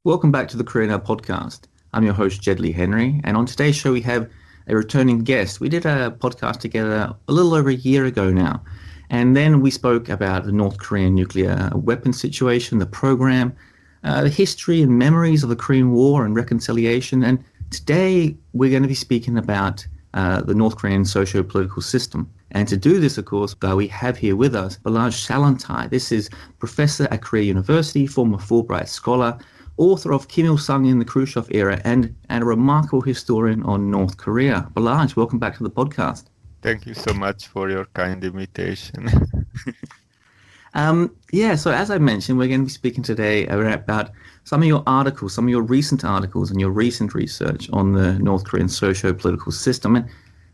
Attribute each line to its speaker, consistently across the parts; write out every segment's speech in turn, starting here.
Speaker 1: Welcome back to the Korea Now podcast. I'm your host, Jed Lea-Henry, and on today's show we have a returning guest. We did a podcast together a little over a year ago now, and then we spoke about the North Korean nuclear weapons situation, the program, the history and memories of the Korean War and reconciliation, and today we're going to be speaking about the North Korean socio-political system. And to do this, of course, we have here with us Balázs Szalontai. This is professor at Korea University, former Fulbright scholar, author of Kim Il-sung in the Khrushchev era, and a remarkable historian on North Korea. Balázs, welcome back to the podcast.
Speaker 2: Thank you so much for your kind invitation.
Speaker 1: So as I mentioned, we're going to be speaking today about some of your articles, some of your recent articles and your recent research on the North Korean socio-political system. And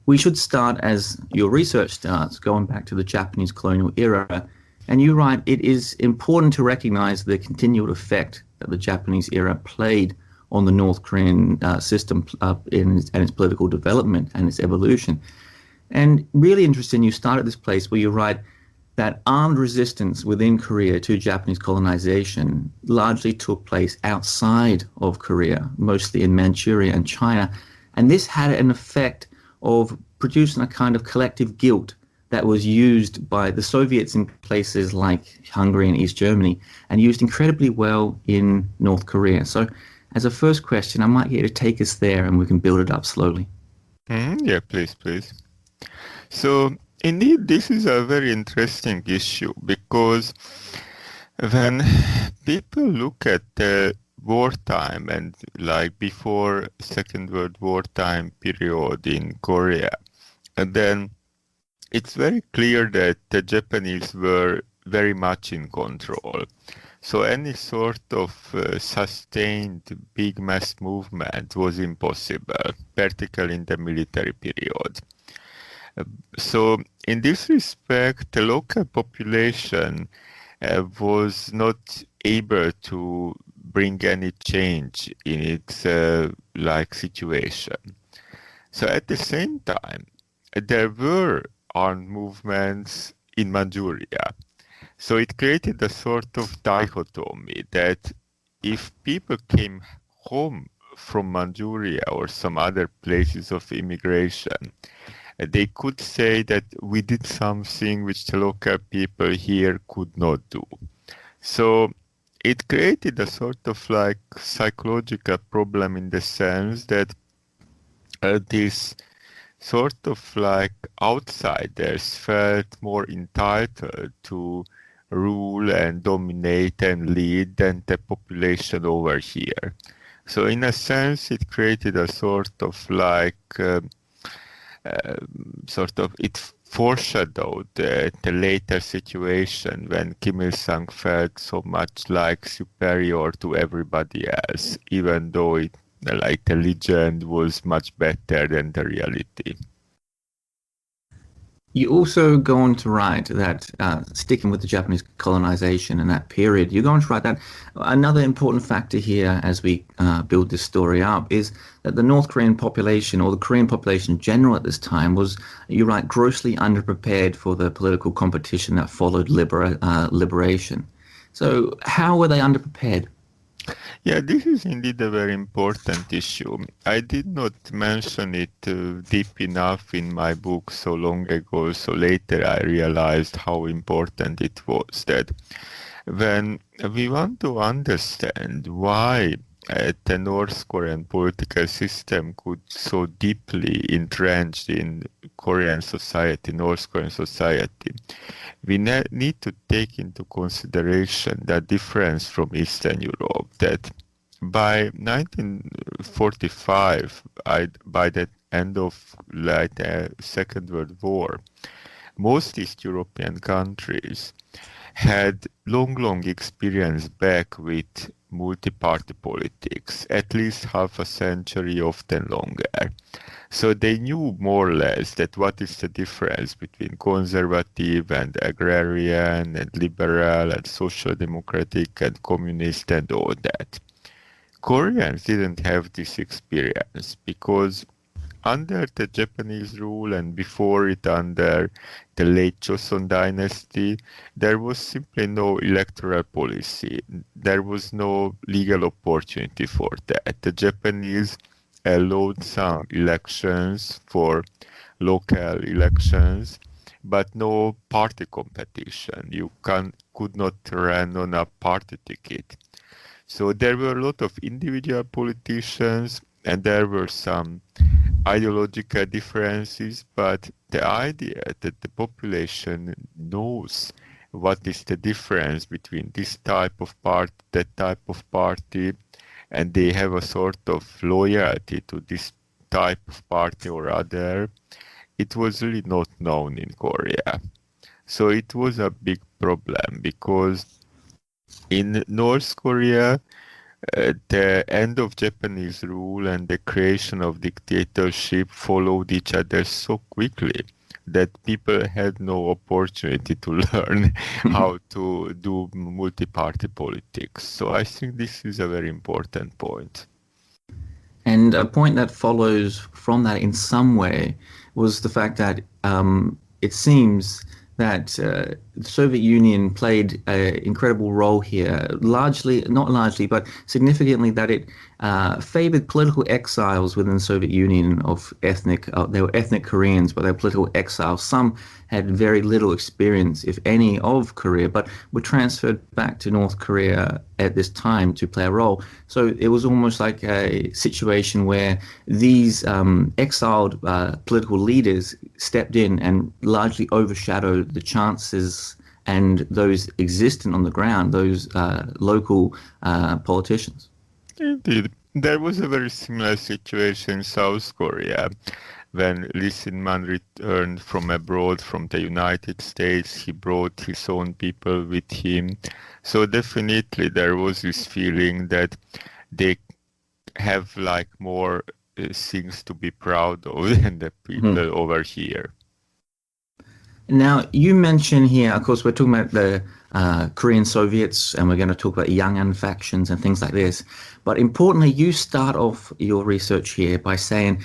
Speaker 1: we should start, as your research starts, going back to the Japanese colonial era. And you write, it is important to recognize the continued effect that the Japanese era played on the North Korean system and its political development and its evolution. And really interesting, you start at this place where you write that armed resistance within Korea to Japanese colonization largely took place outside of Korea, mostly in Manchuria and China. And this had an effect of producing a kind of collective guilt that was used by the Soviets in places like Hungary and East Germany and used incredibly well in North Korea. So as a first question, I might get you to take us there and we can build it up slowly.
Speaker 2: Yeah, please. So indeed, this is a very interesting issue because when people look at the wartime and like before Second World War time period in Korea, and then it's very clear that the Japanese were very much in control. So any sort of sustained big mass movement was impossible, particularly in the military period. So in this respect, the local population was not able to bring any change in its situation. So at the same time, there were armed movements in Manchuria. So it created a sort of dichotomy that if people came home from Manchuria or some other places of immigration, they could say that we did something which the local people here could not do. So it created a sort of like psychological problem in the sense that this sort of like outsiders felt more entitled to rule and dominate and lead than the population over here. So in a sense, it created a sort of like it foreshadowed the later situation when Kim Il-sung felt so much like superior to everybody else, even though the legend was much better than the reality.
Speaker 1: You also go on to write that, sticking with the Japanese colonization in that period, you go on to write that another important factor here as we build this story up is that the North Korean population, or the Korean population in general at this time, was, you write, grossly underprepared for the political competition that followed liberation. So how were they underprepared?
Speaker 2: Yeah, this is indeed a very important issue. I did not mention it deep enough in my book so long ago, so later I realized how important it was that when we want to understand why the North Korean political system could so deeply entrenched in Korean society, North Korean society, we need to take into consideration the difference from Eastern Europe, that by 1945, by the end of the Second World War, most East European countries had long experience back with multi-party politics, at least half a century, often longer. So they knew more or less that what is the difference between conservative and agrarian and liberal and social democratic and communist and all that. Koreans didn't have this experience because under the Japanese rule and before it under the late Joseon dynasty, there was simply no electoral policy. There was no legal opportunity for that. The Japanese allowed some elections for local elections, but no party competition. You could not run on a party ticket. So there were a lot of individual politicians and there were some ideological differences, but the idea that the population knows what is the difference between this type of party, that type of party, and they have a sort of loyalty to this type of party or other, it was really not known in Korea. So it was a big problem because in North Korea, the end of Japanese rule and the creation of dictatorship followed each other so quickly that people had no opportunity to learn how to do multi-party politics. So I think this is a very important point.
Speaker 1: And a point that follows from that in some way was the fact that it seems that the Soviet Union played an incredible role here, not largely, but significantly, that it favored political exiles within the Soviet Union of they were ethnic Koreans, but they were political exiles. Some had very little experience, if any, of Korea, but were transferred back to North Korea at this time to play a role. So it was almost like a situation where these exiled political leaders stepped in and largely overshadowed the chances and those existent on the ground, those local politicians.
Speaker 2: Indeed. There was a very similar situation in South Korea. When Lee Sin-man returned from abroad from the United States, he brought his own people with him. So definitely there was this feeling that they have like more things to be proud of than the people over here.
Speaker 1: Now, you mention here, of course, we're talking about the Korean Soviets, and we're going to talk about Yang'an factions and things like this. But importantly, you start off your research here by saying,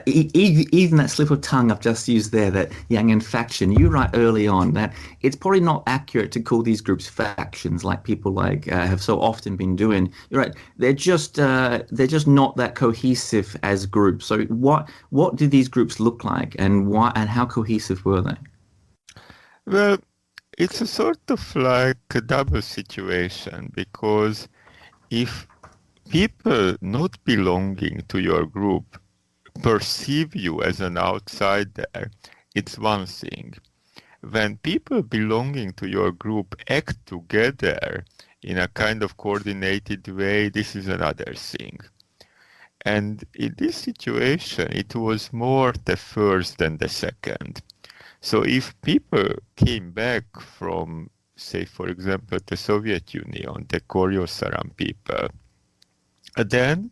Speaker 1: even that slip of tongue I've just used there, that Yang'an faction, you write early on that it's probably not accurate to call these groups factions like people have so often been doing. You're right. They're just not that cohesive as groups. So what did these groups look like, and why, and how cohesive were they?
Speaker 2: Well, it's a sort of like a double situation, because if people not belonging to your group perceive you as an outsider, it's one thing. When people belonging to your group act together in a kind of coordinated way, this is another thing. And in this situation, it was more the first than the second. So if people came back from, say, for example, the Soviet Union, the Koryo-Saran people, then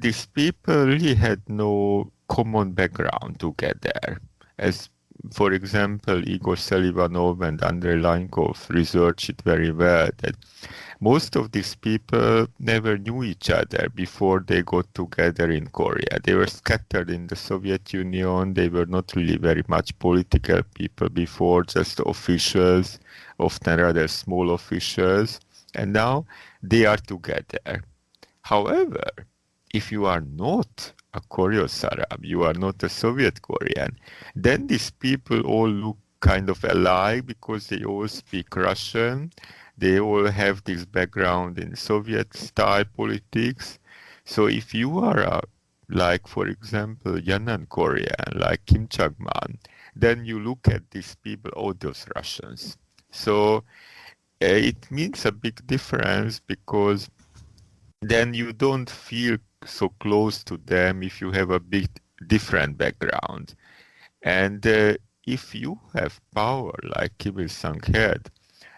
Speaker 2: these people really had no common background together. As, for example, Igor Selivanov and Andrei Lankov researched it very well, that most of these people never knew each other before they got together in Korea. They were scattered in the Soviet Union. They were not really very much political people before, just officials, often rather small officials. And now they are together. However, if you are not a Koryo-Saran, you are not a Soviet Korean, then these people all look kind of alike because they all speak Russian. They all have this background in Soviet-style politics. So if you are like, for example, Yan'an Korean, like Kim Chang-man, then you look at these people, oh, those Russians. So it means a big difference, because then you don't feel so close to them if you have a big different background. And if you have power like Kim Il-sung had,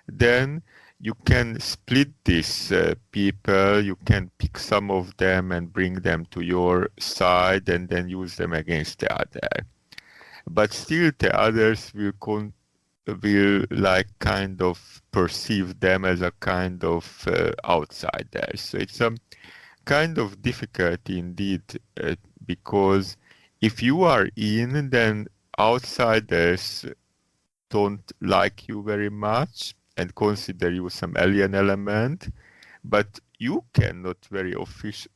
Speaker 2: then you can split these people, you can pick some of them and bring them to your side and then use them against the other. But still the others will like kind of perceive them as a kind of outsiders. So it's a kind of difficulty indeed, because if you are in, then outsiders don't like you very much and consider you some alien element, but you cannot very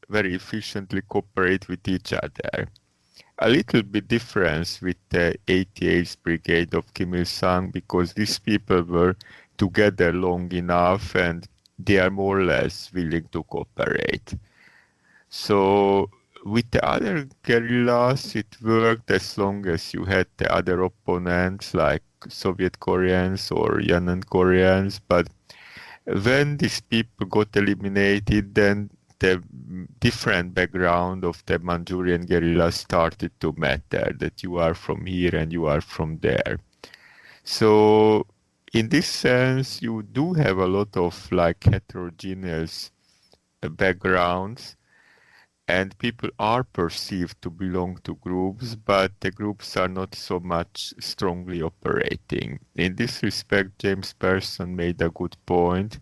Speaker 2: efficiently cooperate with each other. A little bit difference with the 88th Brigade of Kim Il-sung, because these people were together long enough and they are more or less willing to cooperate. So with the other guerrillas, it worked as long as you had the other opponents like Soviet Koreans or Yan'an Koreans, but when these people got eliminated, then the different background of the Manchurian guerrillas started to matter, that you are from here and you are from there. So in this sense, you do have a lot of like heterogeneous backgrounds, and people are perceived to belong to groups, but the groups are not so much strongly operating. In this respect, James Person made a good point,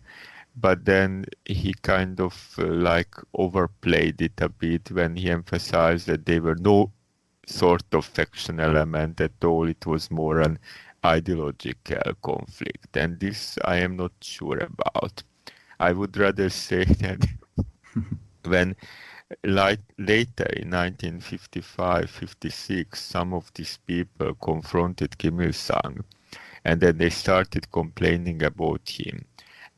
Speaker 2: but then he kind of like overplayed it a bit when he emphasized that they were no sort of faction element at all. It was more an ideological conflict, and this I am not sure about. I would rather say that when later in 1955-56, some of these people confronted Kim Il-sung, and then they started complaining about him.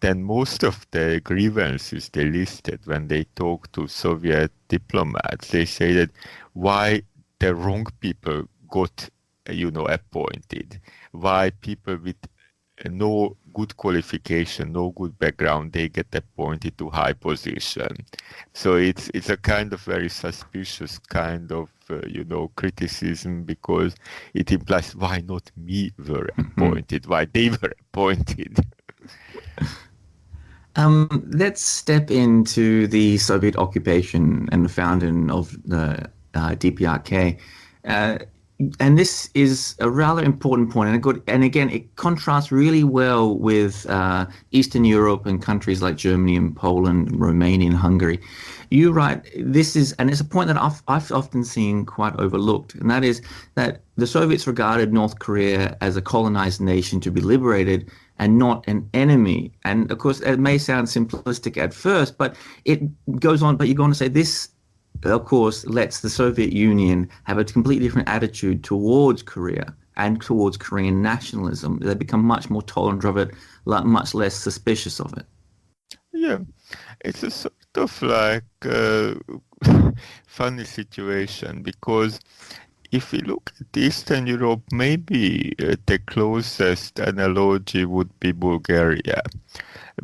Speaker 2: Then most of the grievances they listed when they talked to Soviet diplomats, they say that why the wrong people got, appointed, why people with no good qualification, no good background, they get appointed to high position. So it's a kind of very suspicious kind of criticism, because it implies why not me were appointed, why they were appointed.
Speaker 1: Let's step into the Soviet occupation and the founding of the DPRK. And this is a rather important point, and again, it contrasts really well with Eastern Europe and countries like Germany and Poland, Romania and Hungary. You write, and it's a point that I've often seen quite overlooked, and that is that the Soviets regarded North Korea as a colonized nation to be liberated and not an enemy. And of course, it may sound simplistic at first, but it goes on, but you're going to say this, of course, lets the Soviet Union have a completely different attitude towards Korea and towards Korean nationalism. They become much more tolerant of it, much less suspicious of it.
Speaker 2: Yeah, it's a sort of like funny situation, because if we look at Eastern Europe, maybe the closest analogy would be Bulgaria,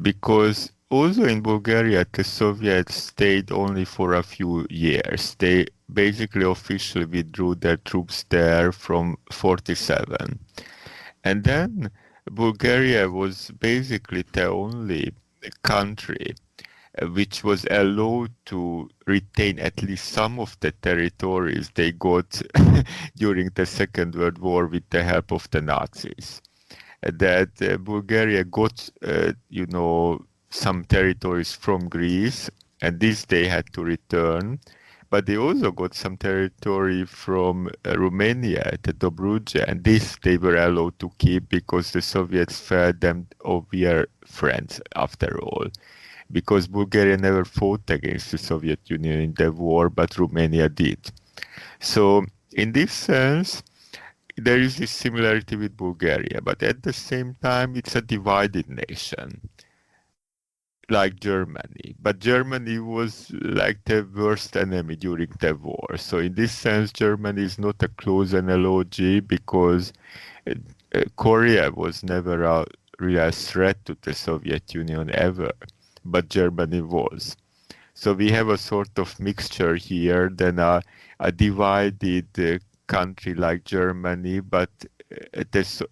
Speaker 2: because also in Bulgaria, the Soviets stayed only for a few years. They basically officially withdrew their troops there from 47. And then Bulgaria was basically the only country which was allowed to retain at least some of the territories they got during the Second World War with the help of the Nazis. That Bulgaria got, some territories from Greece, and this they had to return. But they also got some territory from Romania, the Dobruja, and this they were allowed to keep because the Soviets felt them, oh, we are friends after all. Because Bulgaria never fought against the Soviet Union in the war, but Romania did. So in this sense, there is this similarity with Bulgaria, but at the same time, it's a divided nation, like Germany. But Germany was like the worst enemy during the war. So in this sense, Germany is not a close analogy, because Korea was never a real threat to the Soviet Union ever, but Germany was. So we have a sort of mixture here than a divided country like Germany, but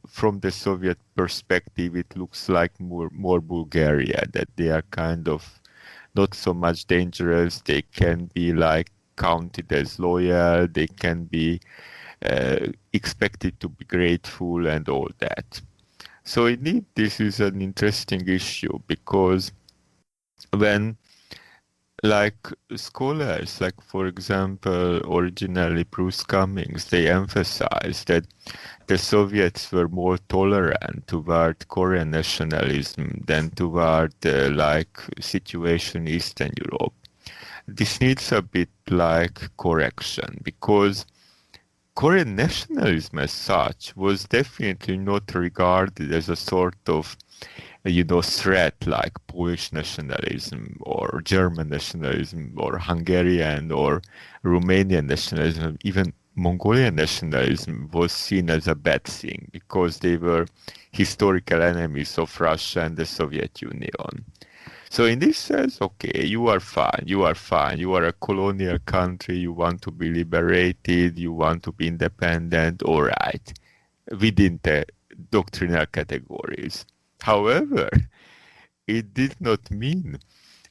Speaker 2: from the Soviet perspective, it looks like more Bulgaria, that they are kind of not so much dangerous. They can be like counted as loyal. They can be expected to be grateful and all that. So indeed, this is an interesting issue, because when like scholars, like for example, originally Bruce Cummings, they emphasized that the Soviets were more tolerant toward Korean nationalism than toward the like situation in Eastern Europe. This needs a bit like correction because Korean nationalism as such was definitely not regarded as a sort of threat like Polish nationalism or German nationalism or Hungarian or Romanian nationalism. Even Mongolian nationalism was seen as a bad thing because they were historical enemies of Russia and the Soviet Union. So in this sense, okay, you are fine, you are fine, you are a colonial country, you want to be liberated, you want to be independent, all right, within the doctrinal categories. However, it did not mean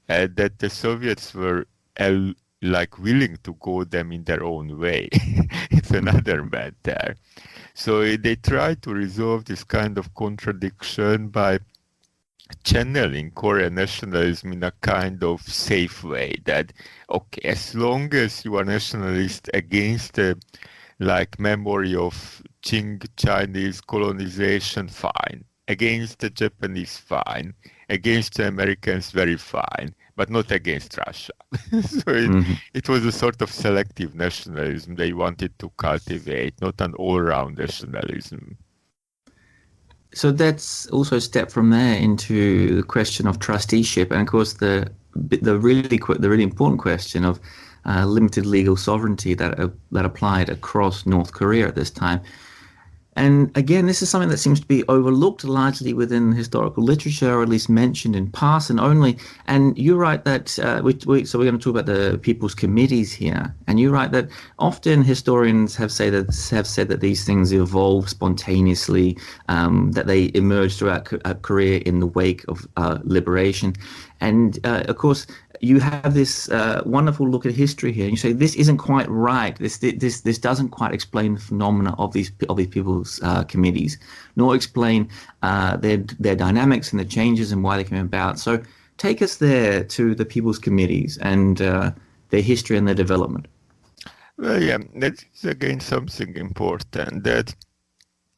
Speaker 2: that the Soviets were like willing to go them in their own way. It's another matter. So they tried to resolve this kind of contradiction by channeling Korean nationalism in a kind of safe way that, okay, as long as you are nationalist against the like memory of Qing Chinese colonization, fine. Against the Japanese, fine. Against the Americans, very fine. But not against Russia. So it was a sort of selective nationalism they wanted to cultivate, not an all-round nationalism.
Speaker 1: So that's also a step from there into the question of trusteeship, and of course the really important question of limited legal sovereignty that applied across North Korea at this time. And again, this is something that seems to be overlooked largely within historical literature, or at least mentioned in passing only. And you write that, so we're going to talk about the People's Committees here. And you write that often historians have said that these things evolve spontaneously, that they emerge throughout Korea in the wake of liberation. And of course, you have this wonderful look at history here, and you say this isn't quite right. This doesn't quite explain the phenomena of these people's committees, nor explain their dynamics and the changes and why they came about. So take us there to the people's committees and their history and their development.
Speaker 2: Well, yeah, that is again something important. This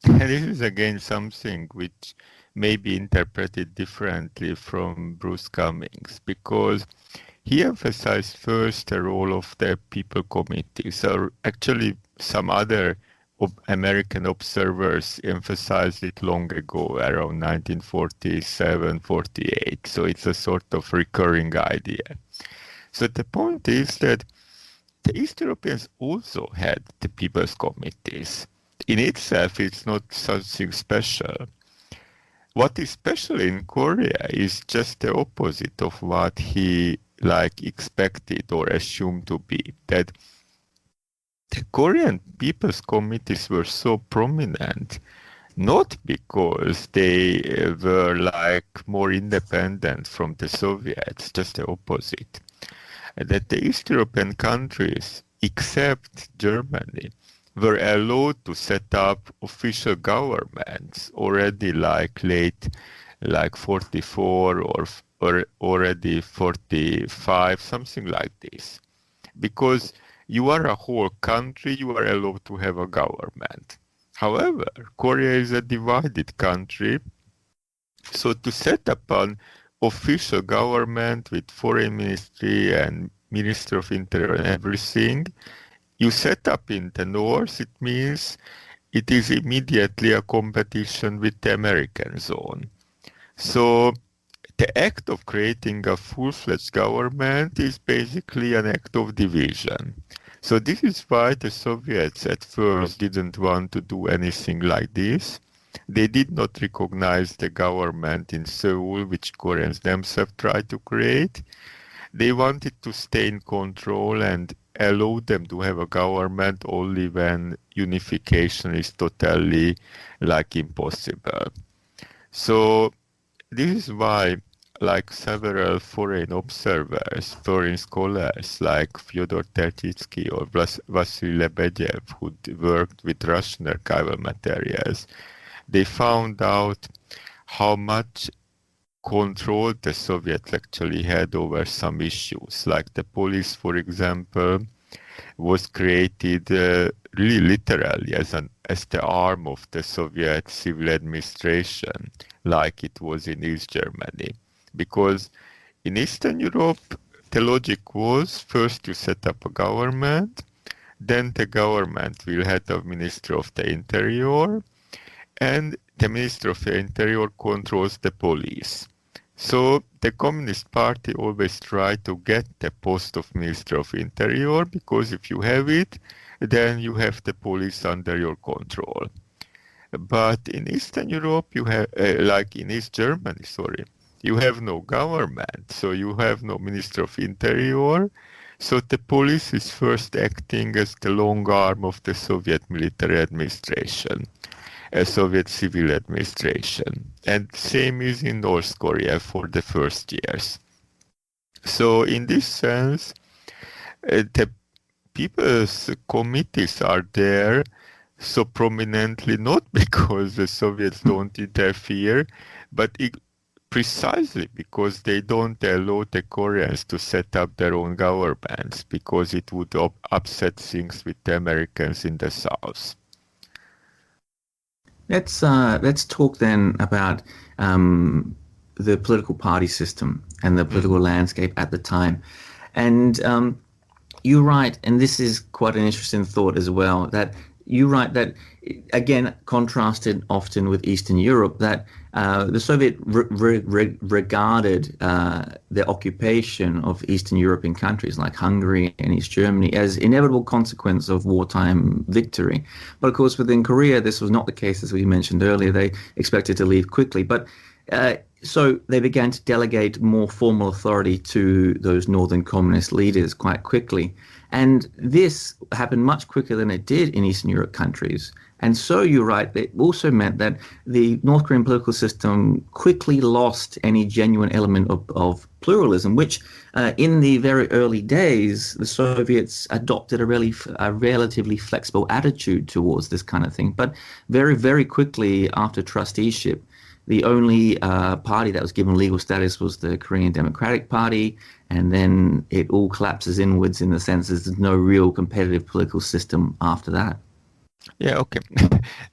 Speaker 2: is again something which may be interpreted differently from Bruce Cummings, because he emphasized first the role of the people committee. So actually some other American observers emphasized it long ago, around 1947-48. So it's a sort of recurring idea. So the point is that the East Europeans also had the people's committees. In itself, it's not something special. What is special in Korea is just the opposite of what he expected or assumed to be. That the Korean People's Committees were so prominent, not because they were more independent from the Soviets, just the opposite. That the East European countries, except Germany, were allowed to set up official governments already late 44 or already 45, something like this. Because you are a whole country, you are allowed to have a government. However, Korea is a divided country, so to set up an official government with foreign ministry and minister of interior and everything, you set up in the north, it means it is immediately a competition with the American zone. So the act of creating a full-fledged government is basically an act of division. So this is why the Soviets at first didn't want to do anything like this. They did not recognize the government in Seoul, which Koreans themselves tried to create. They wanted to stay in control and allow them to have a government only when unification is totally impossible. So this is why several foreign observers, foreign scholars like Fyodor Tertitsky or Vasily Lebedev, who worked with Russian archival materials, they found out how much control the Soviets actually had over some issues, like the police, for example, was created really literally as the arm of the Soviet civil administration, like it was in East Germany. Because in Eastern Europe, the logic was first you set up a government, then the government will have a Minister of the Interior, and the Minister of the Interior controls the police. So the Communist Party always tried to get the post of Minister of Interior, because if you have it, then you have the police under your control. But in Eastern Europe, you have, like in East Germany, you have no government, so you have no Minister of Interior. So the police is first acting as the long arm of the Soviet military administration, a Soviet civil administration. And same is in North Korea for the first years. So in this sense, the people's committees are there so prominently, not because the Soviets don't interfere, but precisely because they don't allow the Koreans to set up their own governments, because it would upset things with the Americans in the South.
Speaker 1: Let's talk then about the political party system and the political landscape at the time. And you write, and this is quite an interesting thought as well, that you write that, again, contrasted often with Eastern Europe, that the Soviet regarded the occupation of Eastern European countries like Hungary and East Germany as inevitable consequence of wartime victory. But of course, within Korea, this was not the case, as we mentioned earlier. They expected to leave quickly. But so they began to delegate more formal authority to those northern communist leaders quite quickly. And this happened much quicker than it did in Eastern Europe countries. And so you're right, it also meant that the North Korean political system quickly lost any genuine element of pluralism, which in the very early days, the Soviets adopted a relatively flexible attitude towards this kind of thing. But very, very quickly after trusteeship, the only party that was given legal status was the Korean Democratic Party, and then it all collapses inwards in the sense that there's no real competitive political system after that.
Speaker 2: Yeah, okay.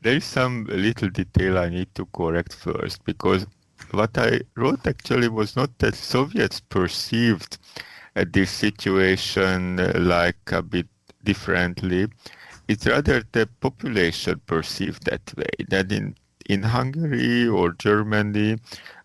Speaker 2: There is some little detail I need to correct first, because what I wrote actually was not that Soviets perceived this situation like a bit differently. It's rather the population perceived that way, that in Hungary or Germany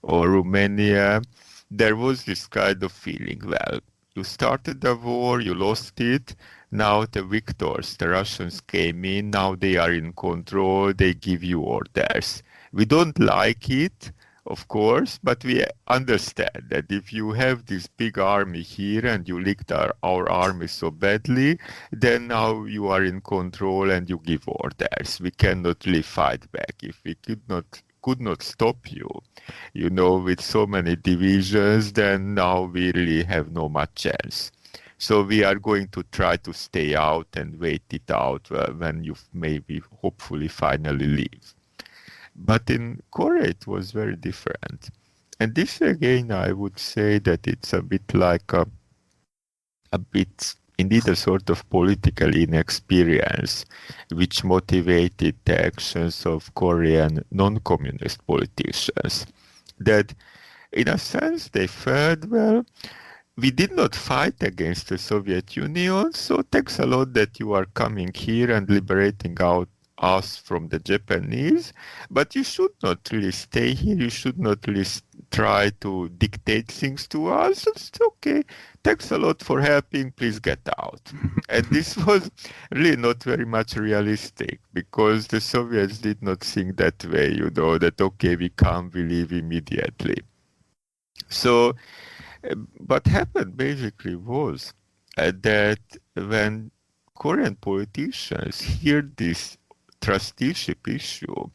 Speaker 2: or Romania, there was this kind of feeling, well, you started the war, you lost it, now the victors, the Russians came in, now they are in control, they give you orders. We don't like it, of course, but we understand that if you have this big army here and you licked our army so badly, then now you are in control and you give orders. We cannot really fight back. If we could not stop you, with so many divisions, then now we really have no much chance. So we are going to try to stay out and wait it out when you maybe hopefully finally leave. But in Korea, it was very different. And this, again, I would say that it's a bit like indeed a sort of political inexperience, which motivated the actions of Korean non-communist politicians. That, in a sense, they felt, well, we did not fight against the Soviet Union, so thanks a lot that you are coming here and liberating us from the Japanese, but you should not really stay here, you should not really try to dictate things to us. It's okay, thanks a lot for helping, please get out. And this was really not very much realistic, because the Soviets did not think that way, that okay, we come, we leave immediately. So what happened basically was that when Korean politicians hear this trusteeship issue,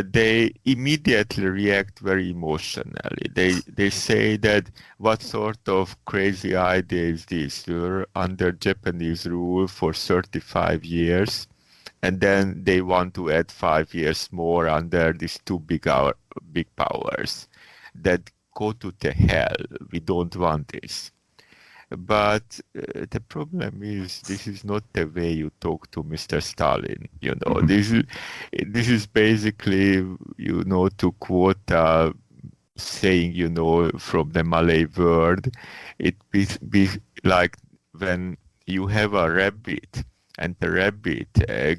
Speaker 2: they immediately react very emotionally. They say that what sort of crazy idea is this? You're under Japanese rule for 35 years, and then they want to add 5 years more under these two big powers. That go to the hell, we don't want this. But the problem is, this is not the way you talk to Mr. Stalin. This is basically, to quote saying, from the Malay word, it be like when you have a rabbit and the rabbit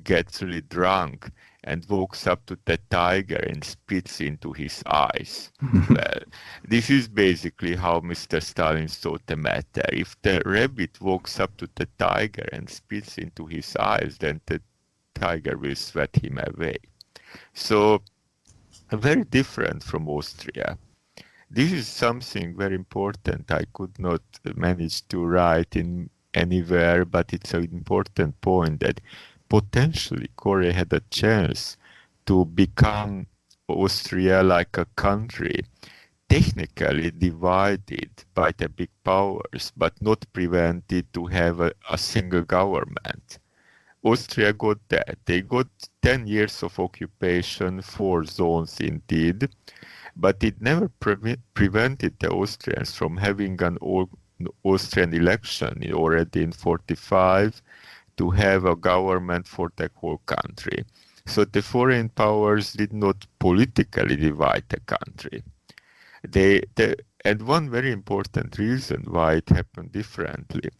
Speaker 2: gets really drunk and walks up to the tiger and spits into his eyes. Well, this is basically how Mr. Stalin saw the matter. If the rabbit walks up to the tiger and spits into his eyes, then the tiger will sweat him away. So, very different from Austria. This is something very important I could not manage to write in anywhere, but it's an important point that potentially Korea had a chance to become Austria like a country, technically divided by the big powers, but not prevented to have a single government. Austria got that. They got 10 years of occupation, 4 zones indeed, but it never prevented the Austrians from having an Austrian election already in 1945 to have a government for the whole country. So the foreign powers did not politically divide the country. And one very important reason why it happened differently,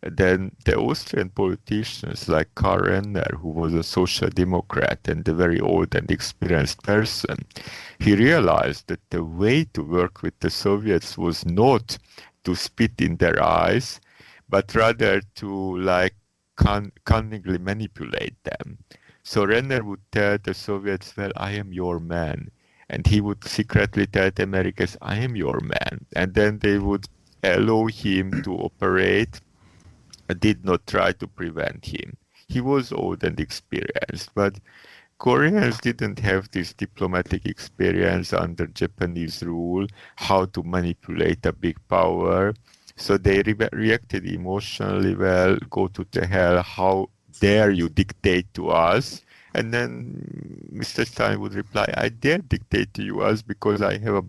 Speaker 2: then the Austrian politicians like Karl Renner, who was a social democrat and a very old and experienced person, he realized that the way to work with the Soviets was not to spit in their eyes, but rather to cunningly manipulate them. So Renner would tell the Soviets, well, I am your man. And he would secretly tell the Americans, I am your man. And then they would allow him to operate, did not try to prevent him. He was old and experienced, but Koreans didn't have this diplomatic experience under Japanese rule, how to manipulate a big power. So they reacted emotionally, well, go to the hell, how dare you dictate to us? And then Mr. Stalin would reply, I dare dictate to you us because I have a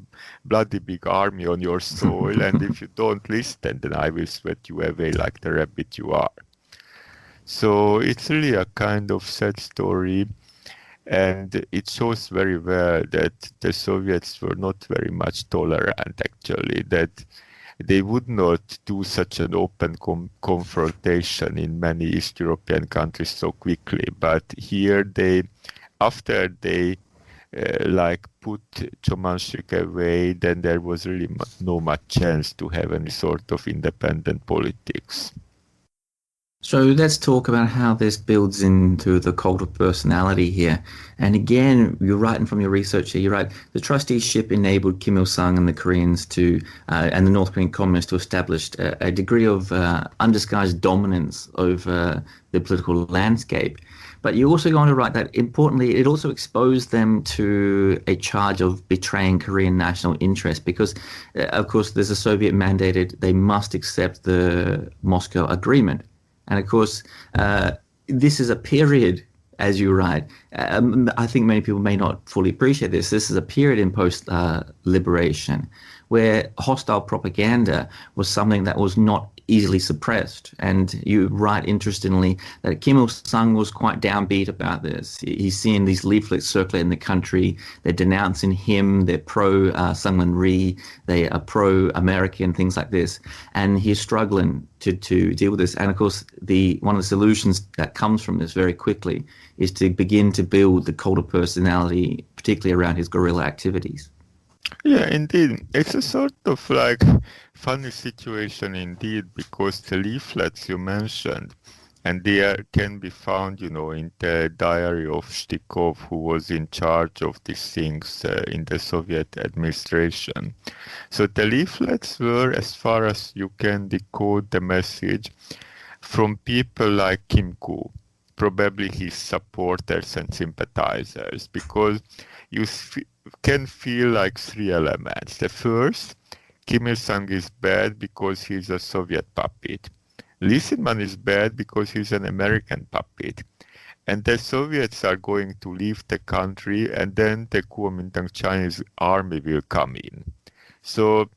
Speaker 2: bloody big army on your soil, and if you don't listen, then I will sweat you away like the rabbit you are. So it's really a kind of sad story, and it shows very well that the Soviets were not very much tolerant, actually, that they would not do such an open confrontation in many East European countries so quickly. But here after they put Chomanshik away, then there was really no much chance to have any sort of independent politics.
Speaker 1: So let's talk about how this builds into the cult of personality here. And again, you're writing from your research here, you write, the trusteeship enabled Kim Il-sung and the Koreans and the North Korean communists to establish a degree of undisguised dominance over the political landscape. But you also go on to write that, importantly, it also exposed them to a charge of betraying Korean national interest because, of course, there's a Soviet mandated, they must accept the Moscow Agreement. And of course, this is a period, as you write, I think many people may not fully appreciate this. This is a period in post-liberation where hostile propaganda was something that was not easily suppressed. And you write interestingly that Kim Il-sung was quite downbeat about this. He's seeing these leaflets circulating in the country. They're denouncing him. They're pro-Sungmin Rhee. They are pro-American, things like this. And he's struggling to deal with this. And of course, one of the solutions that comes from this very quickly is to begin to build the cult of personality, particularly around his guerrilla activities.
Speaker 2: Yeah, indeed. It's a sort of funny situation indeed, because the leaflets you mentioned, and they can be found, in the diary of Shtikov, who was in charge of these things in the Soviet administration. So the leaflets were, as far as you can decode the message, from people like Kim Koo, probably his supporters and sympathizers, because you can feel like 3 elements. The first, Kim Il-sung is bad because he's a Soviet puppet. Lee Sedman is bad because he's an American puppet. And the Soviets are going to leave the country, and then the Kuomintang Chinese army will come in. So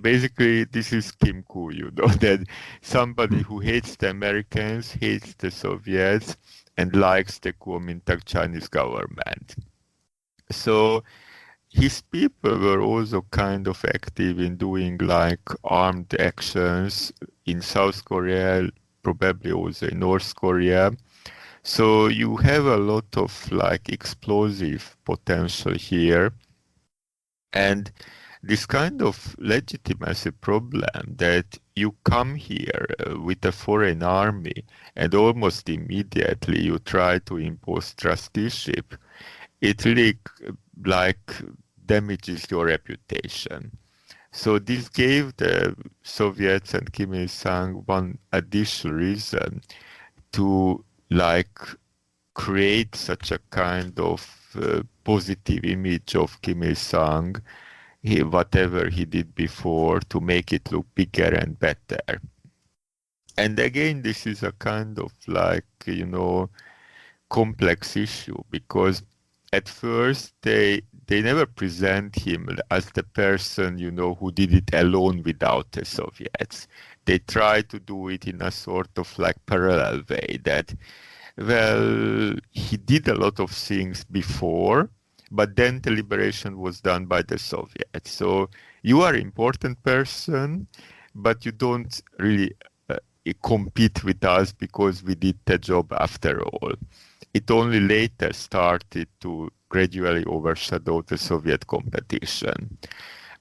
Speaker 2: basically, this is Kim Koo, that somebody who hates the Americans, hates the Soviets, and likes the Kuomintang Chinese government. So his people were also kind of active in doing like armed actions in South Korea, probably also in North Korea. So you have a lot of like explosive potential here. And this kind of legitimacy problem that you come here with a foreign army and almost immediately you try to impose trusteeship, it really like damages your reputation. So this gave the Soviets and Kim Il-sung one additional reason to like create such a kind of positive image of Kim Il-sung, whatever he did before, to make it look bigger and better. And again, this is a kind of like, complex issue, because at first they never present him as the person, who did it alone without the Soviets. They try to do it in a sort of like parallel way that, well, he did a lot of things before, but then the liberation was done by the Soviets. So you are an important person, but you don't really compete with us because we did the job after all. It only later started to gradually overshadow the Soviet competition.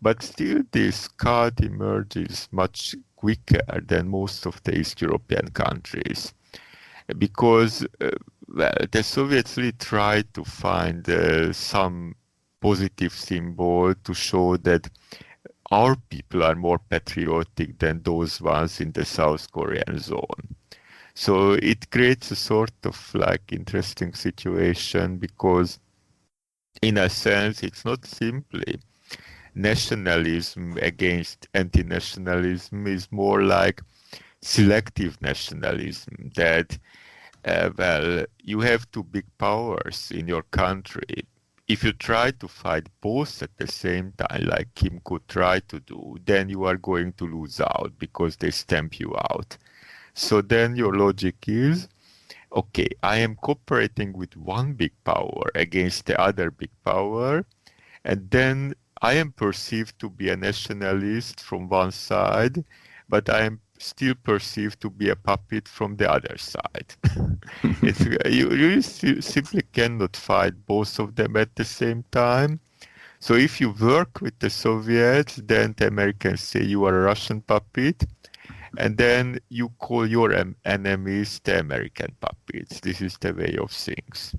Speaker 2: But still, this card emerges much quicker than most of the East European countries, because the Soviets really tried to find some positive symbol to show that our people are more patriotic than those ones in the South Korean zone. So it creates a sort of like interesting situation, because in a sense it's not simply nationalism against anti-nationalism, is more like selective nationalism, that you have two big powers in your country. If you try to fight both at the same time, like Kim could try to do, then you are going to lose out because they stamp you out. So then your logic is, okay, I am cooperating with one big power against the other big power, and then I am perceived to be a nationalist from one side, but I am still perceived to be a puppet from the other side. You simply cannot fight both of them at the same time. So if you work with the Soviets, then the Americans say you are a Russian puppet, and then you call your enemies the American puppets. This is the way of things.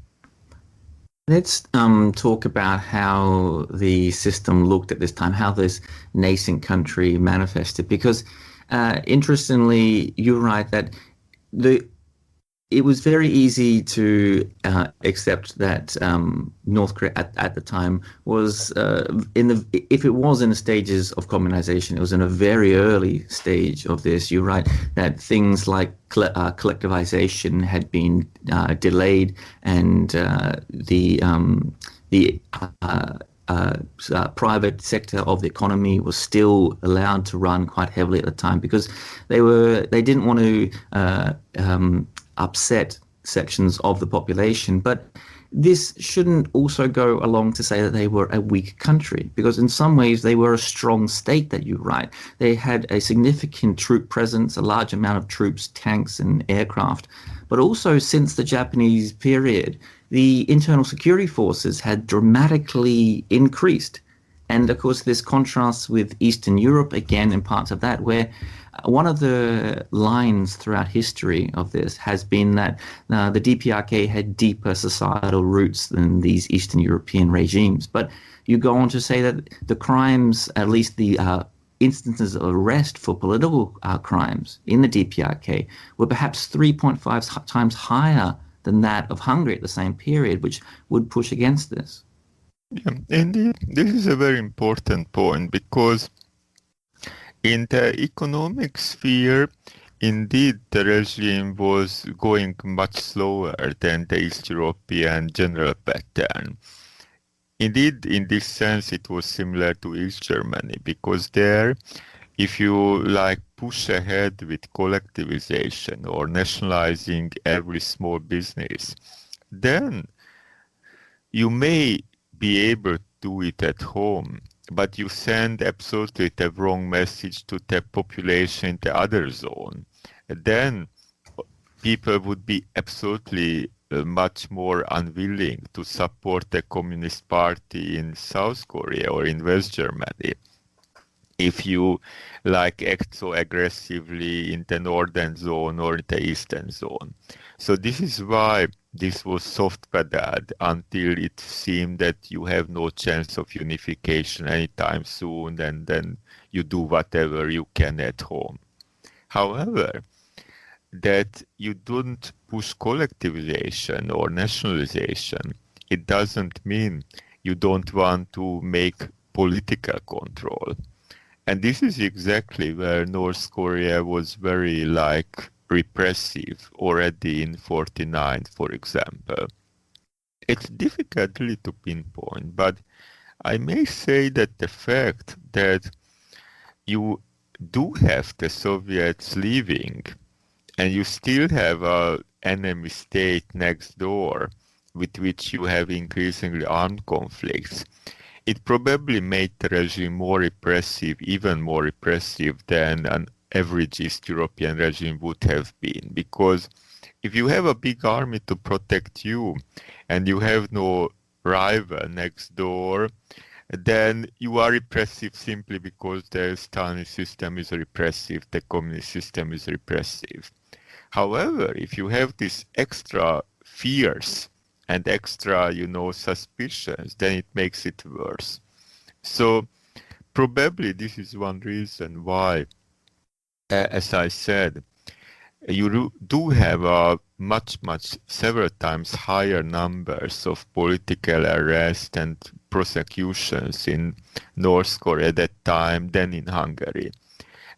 Speaker 1: Let's talk about how the system looked at this time, how this nascent country manifested. Because interestingly, you're right that it was very easy to accept that North Korea at the time was if it was in the stages of communization, it was in a very early stage of this. You're right that things like collectivization had been delayed, and the private sector of the economy was still allowed to run quite heavily at the time, because they didn't want to upset sections of the population. But this shouldn't also go along to say that they were a weak country, because in some ways they were a strong state, that you write. They had a significant troop presence, a large amount of troops, tanks and aircraft. But also, since the Japanese period, the internal security forces had dramatically increased. And of course, this contrasts with Eastern Europe, again, in parts of that, where one of the lines throughout history of this has been that the DPRK had deeper societal roots than these Eastern European regimes. But you go on to say that the crimes, at least the instances of arrest for political crimes in the DPRK, were perhaps 3.5 times higher than that of Hungary at the same period, which would push against this.
Speaker 2: Yeah, indeed, this is a very important point, because in the economic sphere, indeed, the regime was going much slower than the East European general pattern. Indeed, in this sense, it was similar to East Germany, because there, if you like push ahead with collectivization or nationalizing every small business, then you may be able to do it at home, but you send absolutely the wrong message to the population in the other zone. Then people would be absolutely much more unwilling to support the Communist Party in South Korea or in West Germany if you like act so aggressively in the northern zone or the eastern zone. So this is why this was soft pedaled until it seemed that you have no chance of unification anytime soon, and then you do whatever you can at home. However, that you don't push collectivization or nationalization, it doesn't mean you don't want to make political control. And this is exactly where North Korea was very repressive already in 49, for example. It's difficult really to pinpoint, but I may say that the fact that you do have the Soviets leaving and you still have an enemy state next door with which you have increasingly armed conflicts, it probably made the regime more repressive, even more repressive than an average East European regime would have been. Because if you have a big army to protect you and you have no rival next door, then you are repressive simply because the Stalinist system is repressive, the communist system is repressive. However, if you have these extra fears and extra, suspicions, then it makes it worse. So probably this is one reason why, as I said, you do have a much, several times higher numbers of political arrests and prosecutions in North Korea at that time than in Hungary.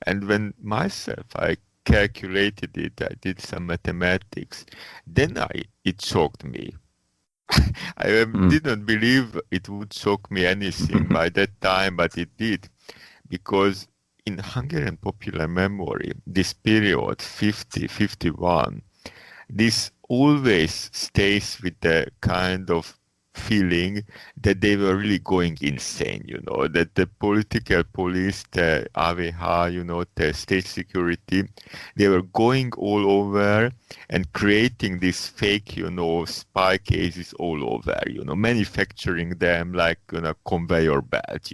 Speaker 2: And when I calculated it, I did some mathematics, then it shocked me. I didn't believe it would shock me anything by that time, but it did, because in Hungarian popular memory, this period, 50, 51, this always stays with the kind of feeling that they were really going insane, that the political police, the AVH, the state security, they were going all over and creating these fake, spy cases all over, manufacturing them like a conveyor belt,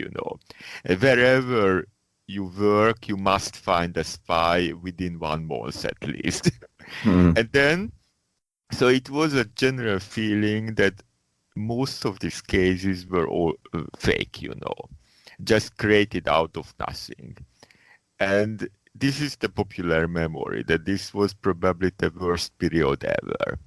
Speaker 2: And wherever you work, you must find a spy within 1 month at least. And then, so it was a general feeling that most of these cases were all fake, just created out of nothing. And this is the popular memory, that this was probably the worst period ever.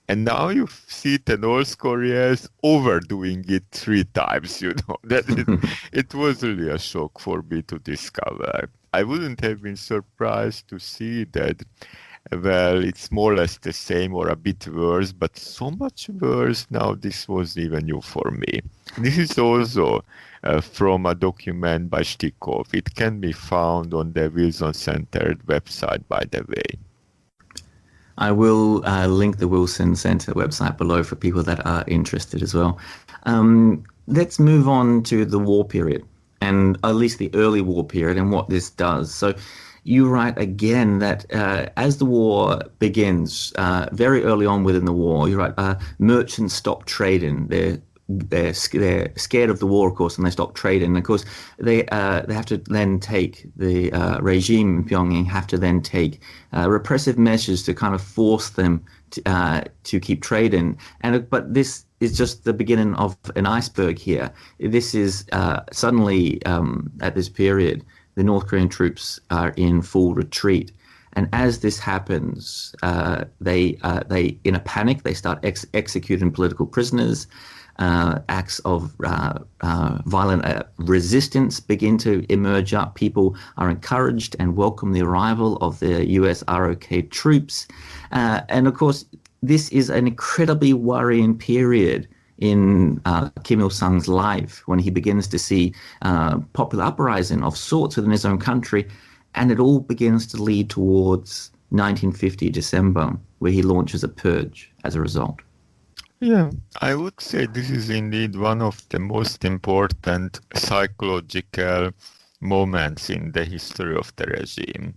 Speaker 2: And now you see the North Koreans overdoing it 3 times, That it was really a shock for me to discover. I wouldn't have been surprised to see that, well, it's more or less the same or a bit worse, but so much worse now, this was even new for me. This is also from a document by Stikov. It can be found on the Wilson Center website, by the way.
Speaker 1: I will link the Wilson Center website below for people that are interested as well. Let's move on to the war period, and at least the early war period, and what this does. So you write again that as the war begins, very early on within the war, you write merchants stop trading. They're scared of the war, of course, and they stop trading. And of course, they have to then take the regime in Pyongyang have to then take repressive measures to kind of force them to keep trading. But this is just the beginning of an iceberg here. This is suddenly at this period, the North Korean troops are in full retreat. And as this happens, they in a panic, they start executing political prisoners. Acts of violent resistance begin to emerge up. People are encouraged and welcome the arrival of the US ROK troops. And of course, this is an incredibly worrying period in Kim Il-sung's life when he begins to see popular uprising of sorts within his own country, and it all begins to lead towards 1950 December, where he launches a purge as a result.
Speaker 2: Yeah, I would say this is indeed one of the most important psychological moments in the history of the regime.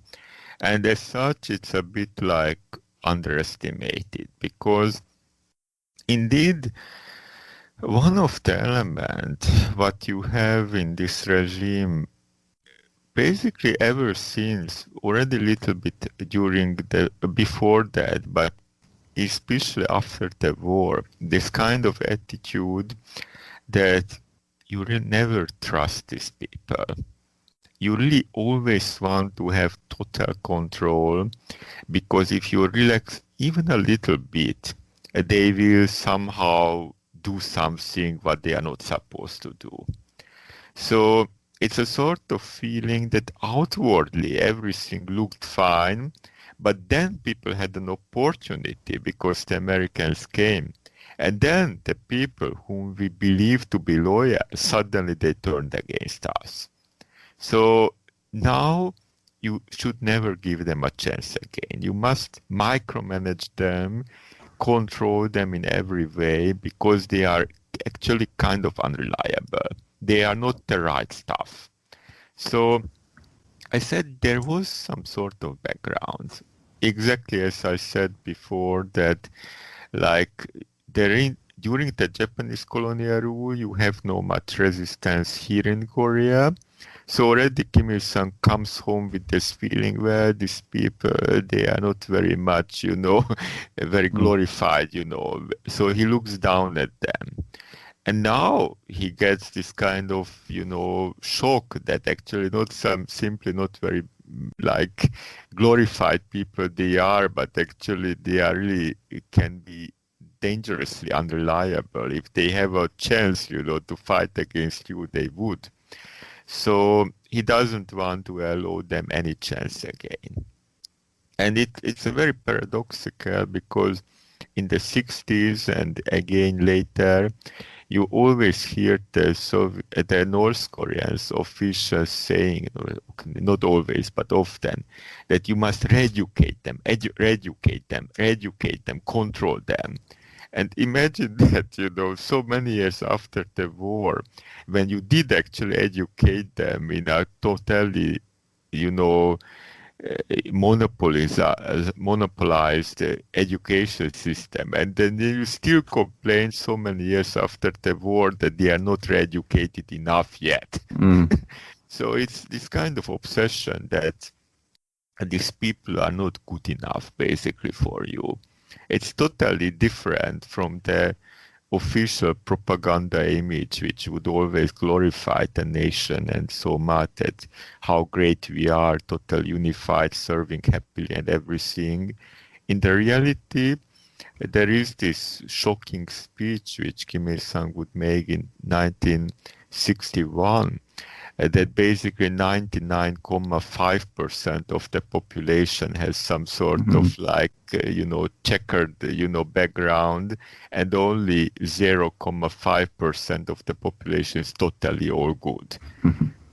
Speaker 2: And as such, it's a bit like underestimated, because indeed, one of the elements what you have in this regime, basically ever since, already a little bit before that, but especially after the war, this kind of attitude that you will never trust these people. You really always want to have total control, because if you relax even a little bit, they will somehow do something what they are not supposed to do. So it's a sort of feeling that outwardly everything looked fine, but then people had an opportunity because the Americans came. And then the people whom we believed to be loyal, suddenly they turned against us. So now you should never give them a chance again. You must micromanage them, control them in every way, because they are actually kind of unreliable. They are not the right stuff. So I said there was some sort of background. Exactly as I said before, that like during the Japanese colonial rule, you have no much resistance here in Korea. So already Kim Il-sung comes home with this feeling, well, these people, they are not very much, very glorified, So he looks down at them. And now he gets this kind of, shock that actually simply not very like glorified people they are, but actually they are really can be dangerously unreliable. If they have a chance, to fight against you, they would. So he doesn't want to allow them any chance again. And it's a very paradoxical, because in the 60s and again later, you always hear the North Koreans officials saying, not always, but often, that you must educate them, control them. And imagine that, so many years after the war, when you did actually educate them in a totally, monopolized education system, and then you still complain so many years after the war that they are not educated enough yet. So it's this kind of obsession that these people are not good enough basically for you. It's totally different from the official propaganda image, which would always glorify the nation and so much that how great we are, total unified, serving happily and everything. In the reality, there is this shocking speech which Kim Il-sung would make in 1961, that basically 99.5% of the population has some sort of checkered, background, and only 0.5% of the population is totally all good.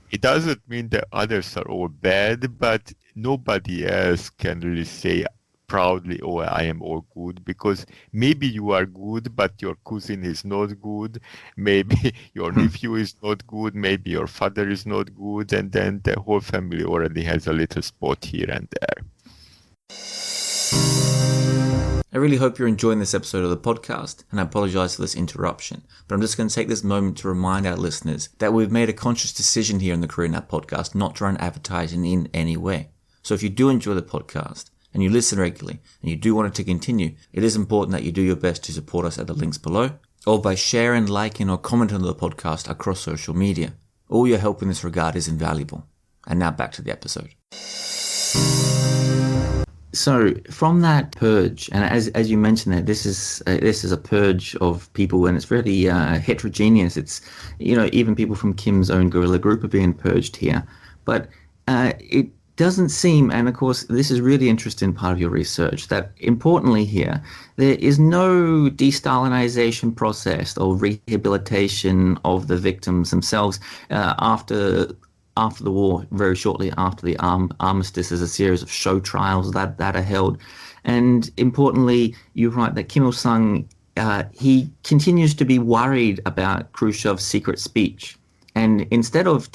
Speaker 2: It doesn't mean that others are all bad, but nobody else can really say proudly, oh, I am all good, because maybe you are good, but your cousin is not good, maybe your nephew is not good, maybe your father is not good, and then the whole family already has a little spot here and there.
Speaker 3: I really hope you're enjoying this episode of the podcast, and I apologize for this interruption, but I'm just going to take this moment to remind our listeners that we've made a conscious decision here in the Korean App podcast not to run advertising in any way. So if you do enjoy the podcast, and you listen regularly, and you do want it to continue, it is important that you do your best to support us at the links below, or by sharing, liking, or commenting on the podcast across social media. All your help in this regard is invaluable. And now back to the episode.
Speaker 1: So from that purge, and as you mentioned there, this is a purge of people, and it's really heterogeneous. It's even people from Kim's own guerrilla group are being purged here, but it doesn't seem, and of course this is really interesting part of your research, that importantly here, there is no de-Stalinization process or rehabilitation of the victims themselves after the war, very shortly after the armistice. There's a series of show trials that are held. And importantly, you write that Kim Il-sung, he continues to be worried about Khrushchev's secret speech. And instead of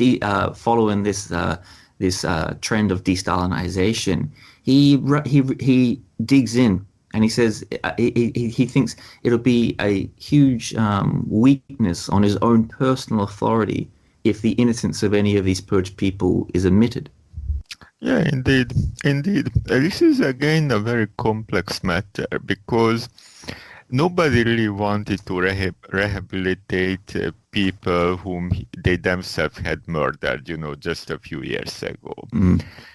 Speaker 1: following this trend of de-Stalinization, he digs in, and he says he thinks it'll be a huge weakness on his own personal authority if the innocence of any of these purged people is admitted.
Speaker 2: Yeah, indeed. This is again a very complex matter because nobody really wanted to rehabilitate people whom they themselves had murdered, just a few years ago.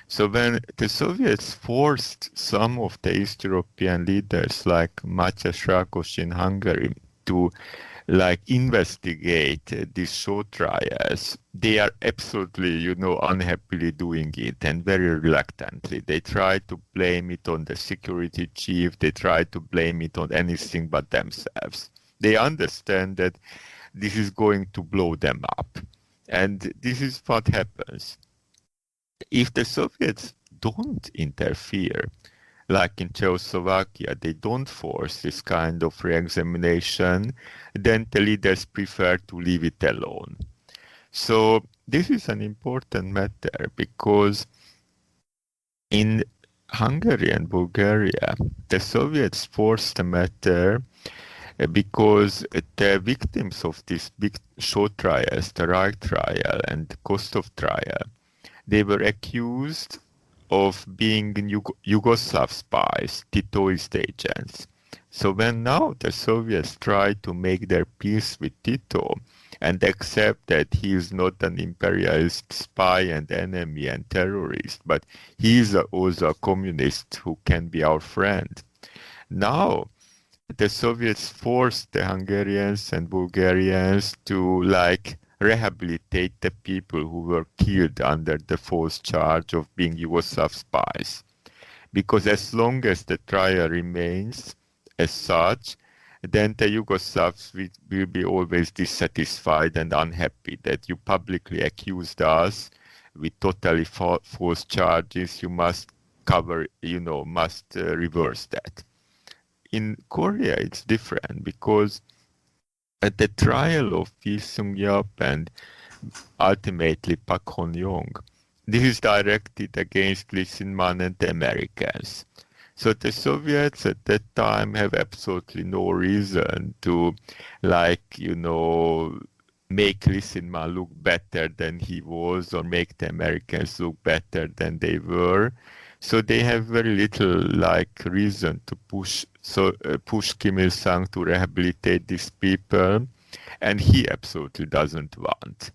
Speaker 2: So when the Soviets forced some of the East European leaders like Mátyás Rákosi in Hungary to investigate these show trials, they are absolutely, unhappily doing it and very reluctantly. They try to blame it on the security chief. They try to blame it on anything but themselves. They understand that this is going to blow them up. And this is what happens. If the Soviets don't interfere, like in Czechoslovakia, they don't force this kind of re-examination, then the leaders prefer to leave it alone. So this is an important matter because in Hungary and Bulgaria, the Soviets forced the matter because the victims of these big show trials, the Reich trial and Kostov trial, they were accused of being Yugoslav spies, Titoist agents. So when now the Soviets try to make their peace with Tito and accept that he is not an imperialist spy and enemy and terrorist, but he is also a communist who can be our friend. Now the Soviets forced the Hungarians and Bulgarians to rehabilitate the people who were killed under the false charge of being Yugoslav spies. Because as long as the trial remains as such, then the Yugoslavs will be always dissatisfied and unhappy that you publicly accused us with totally false charges. You must reverse that. In Korea, it's different because at the trial of Lee Seung-yup and ultimately Park Hon-young, this is directed against Lee Sin-man and the Americans. So the Soviets at that time have absolutely no reason to, make Lee Sin-man look better than he was or make the Americans look better than they were. So they have very little reason to push Kim Il-sung to rehabilitate these people, and he absolutely doesn't want.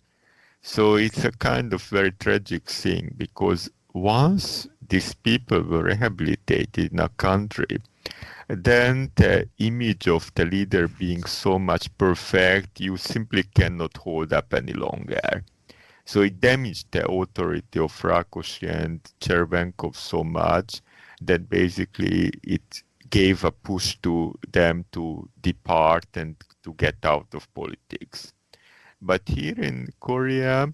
Speaker 2: So it's a kind of very tragic thing because once these people were rehabilitated in a country, then the image of the leader being so much perfect, you simply cannot hold up any longer. So it damaged the authority of Rákosi and Chervenkov so much that basically it gave a push to them to depart and to get out of politics. But here in Korea,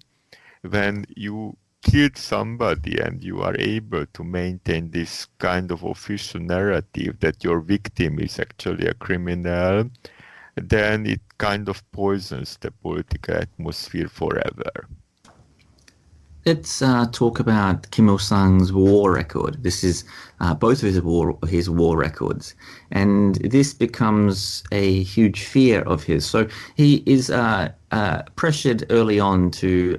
Speaker 2: when you killed somebody and you are able to maintain this kind of official narrative that your victim is actually a criminal, then it kind of poisons the political atmosphere forever.
Speaker 1: Let's talk about Kim Il-sung's war record. This is both of his war records, and this becomes a huge fear of his. So he is pressured early on to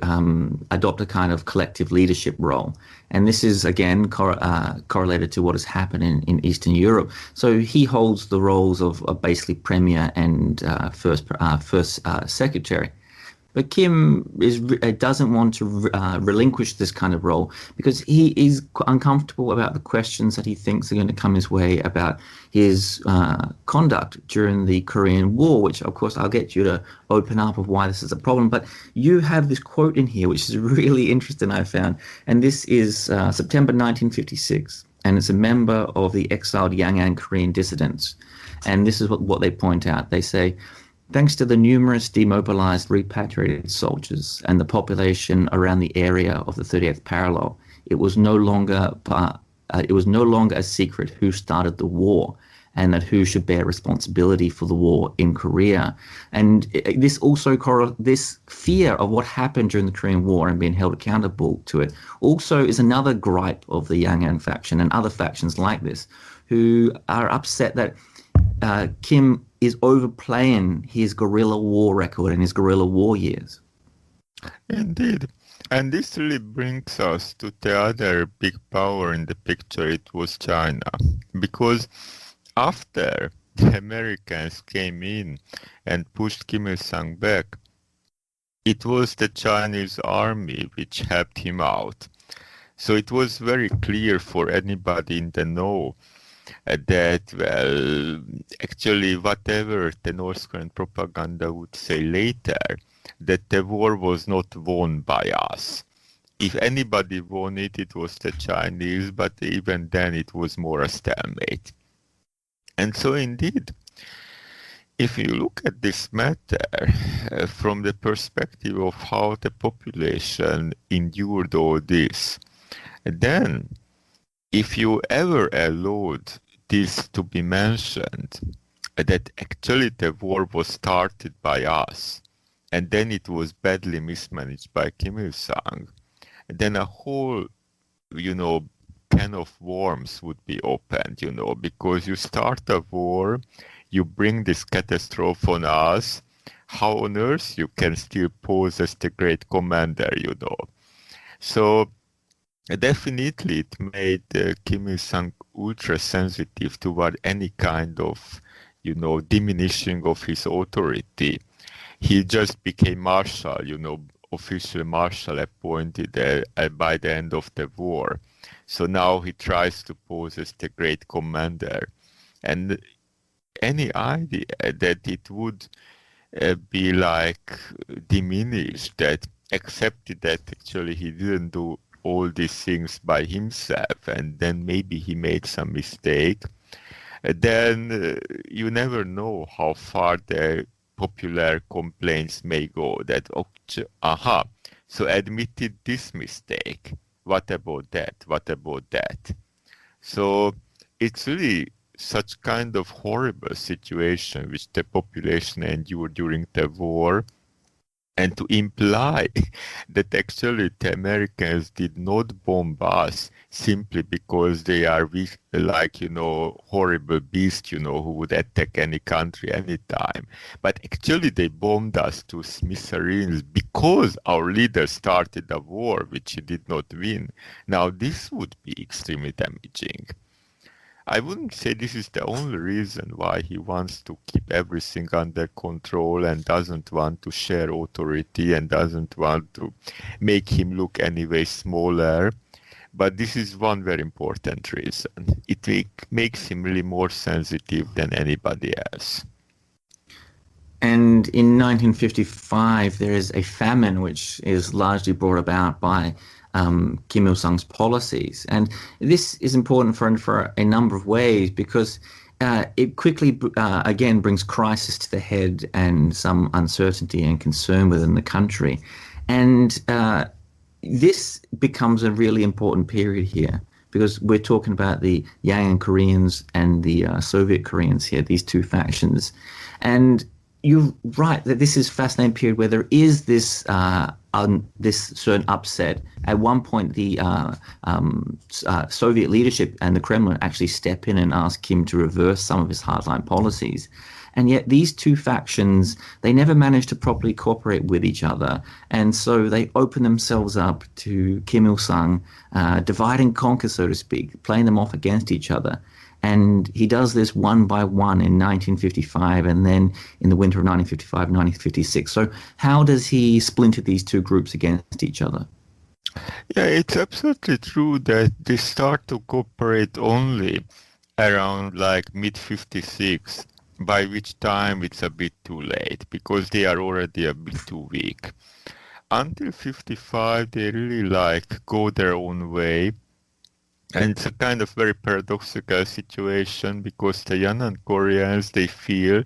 Speaker 1: adopt a kind of collective leadership role, and this is again correlated to what has happened in Eastern Europe. So he holds the roles of basically premier and first secretary. But Kim doesn't want to relinquish this kind of role because he is uncomfortable about the questions that he thinks are going to come his way about his conduct during the Korean War, which, of course, I'll get you to open up of why this is a problem. But you have this quote in here, which is really interesting, I found. And this is September 1956. And it's a member of the exiled Yang'an Korean dissidents. And this is what they point out. They say, thanks to the numerous demobilized repatriated soldiers and the population around the area of the 38th parallel, it was no longer a secret who started the war and that who should bear responsibility for the war in Korea. And this also this fear of what happened during the Korean War and being held accountable to it also is another gripe of the Yang'an faction and other factions like this, who are upset that Kim is overplaying his guerrilla war record and his guerrilla war years.
Speaker 2: Indeed. And this really brings us to the other big power in the picture. It was China. Because after the Americans came in and pushed Kim Il-sung back, it was the Chinese army which helped him out. So it was very clear for anybody in the know that, well, actually whatever the North Korean propaganda would say later, that the war was not won by us. If anybody won it, it was the Chinese, but even then it was more a stalemate. And so indeed, if you look at this matter from the perspective of how the population endured all this, then if you ever allowed this to be mentioned, that actually the war was started by us, and then it was badly mismanaged by Kim Il-sung, then a whole, can of worms would be opened, because you start a war, you bring this catastrophe on us, how on earth you can still pose as the great commander, So definitely it made Kim Il-sung ultra sensitive toward any kind of, diminishing of his authority. He just became marshal, official marshal appointed by the end of the war. So now he tries to pose as the great commander. And any idea that it would be like diminished, that accepted that actually he didn't do all these things by himself and then maybe he made some mistake, then you never know how far the popular complaints may go that, so admitted this mistake. What about that? What about that? So it's really such kind of horrible situation which the population endured during the war. And to imply that actually the Americans did not bomb us simply because they are horrible beasts, who would attack any country anytime. But actually they bombed us to smithereens because our leader started a war which he did not win. Now this would be extremely damaging. I wouldn't say this is the only reason why he wants to keep everything under control and doesn't want to share authority and doesn't want to make him look anyway smaller. But this is one very important reason. It makes him really more sensitive than anybody else.
Speaker 1: And in 1955, there is a famine which is largely brought about by Kim Il-sung's policies. And this is important for a number of ways because it quickly, again, brings crisis to the head and some uncertainty and concern within the country. And this becomes a really important period here because we're talking about the Yang'an Koreans and the Soviet Koreans here, these two factions. And you're right that this is a fascinating period where there is this this certain upset. At one point, the Soviet leadership and the Kremlin actually step in and ask Kim to reverse some of his hardline policies. And yet these two factions, they never manage to properly cooperate with each other. And so they open themselves up to Kim Il-sung, divide and conquer, so to speak, playing them off against each other. And he does this one by one in 1955 and then in the winter of 1955, 1956. So how does he splinter these two groups against each other?
Speaker 2: Yeah, it's absolutely true that they start to cooperate only around like mid-56, by which time it's a bit too late because they are already a bit too weak. Until 55, they really like go their own way. And it's a kind of very paradoxical situation because the Yan'an Koreans, they feel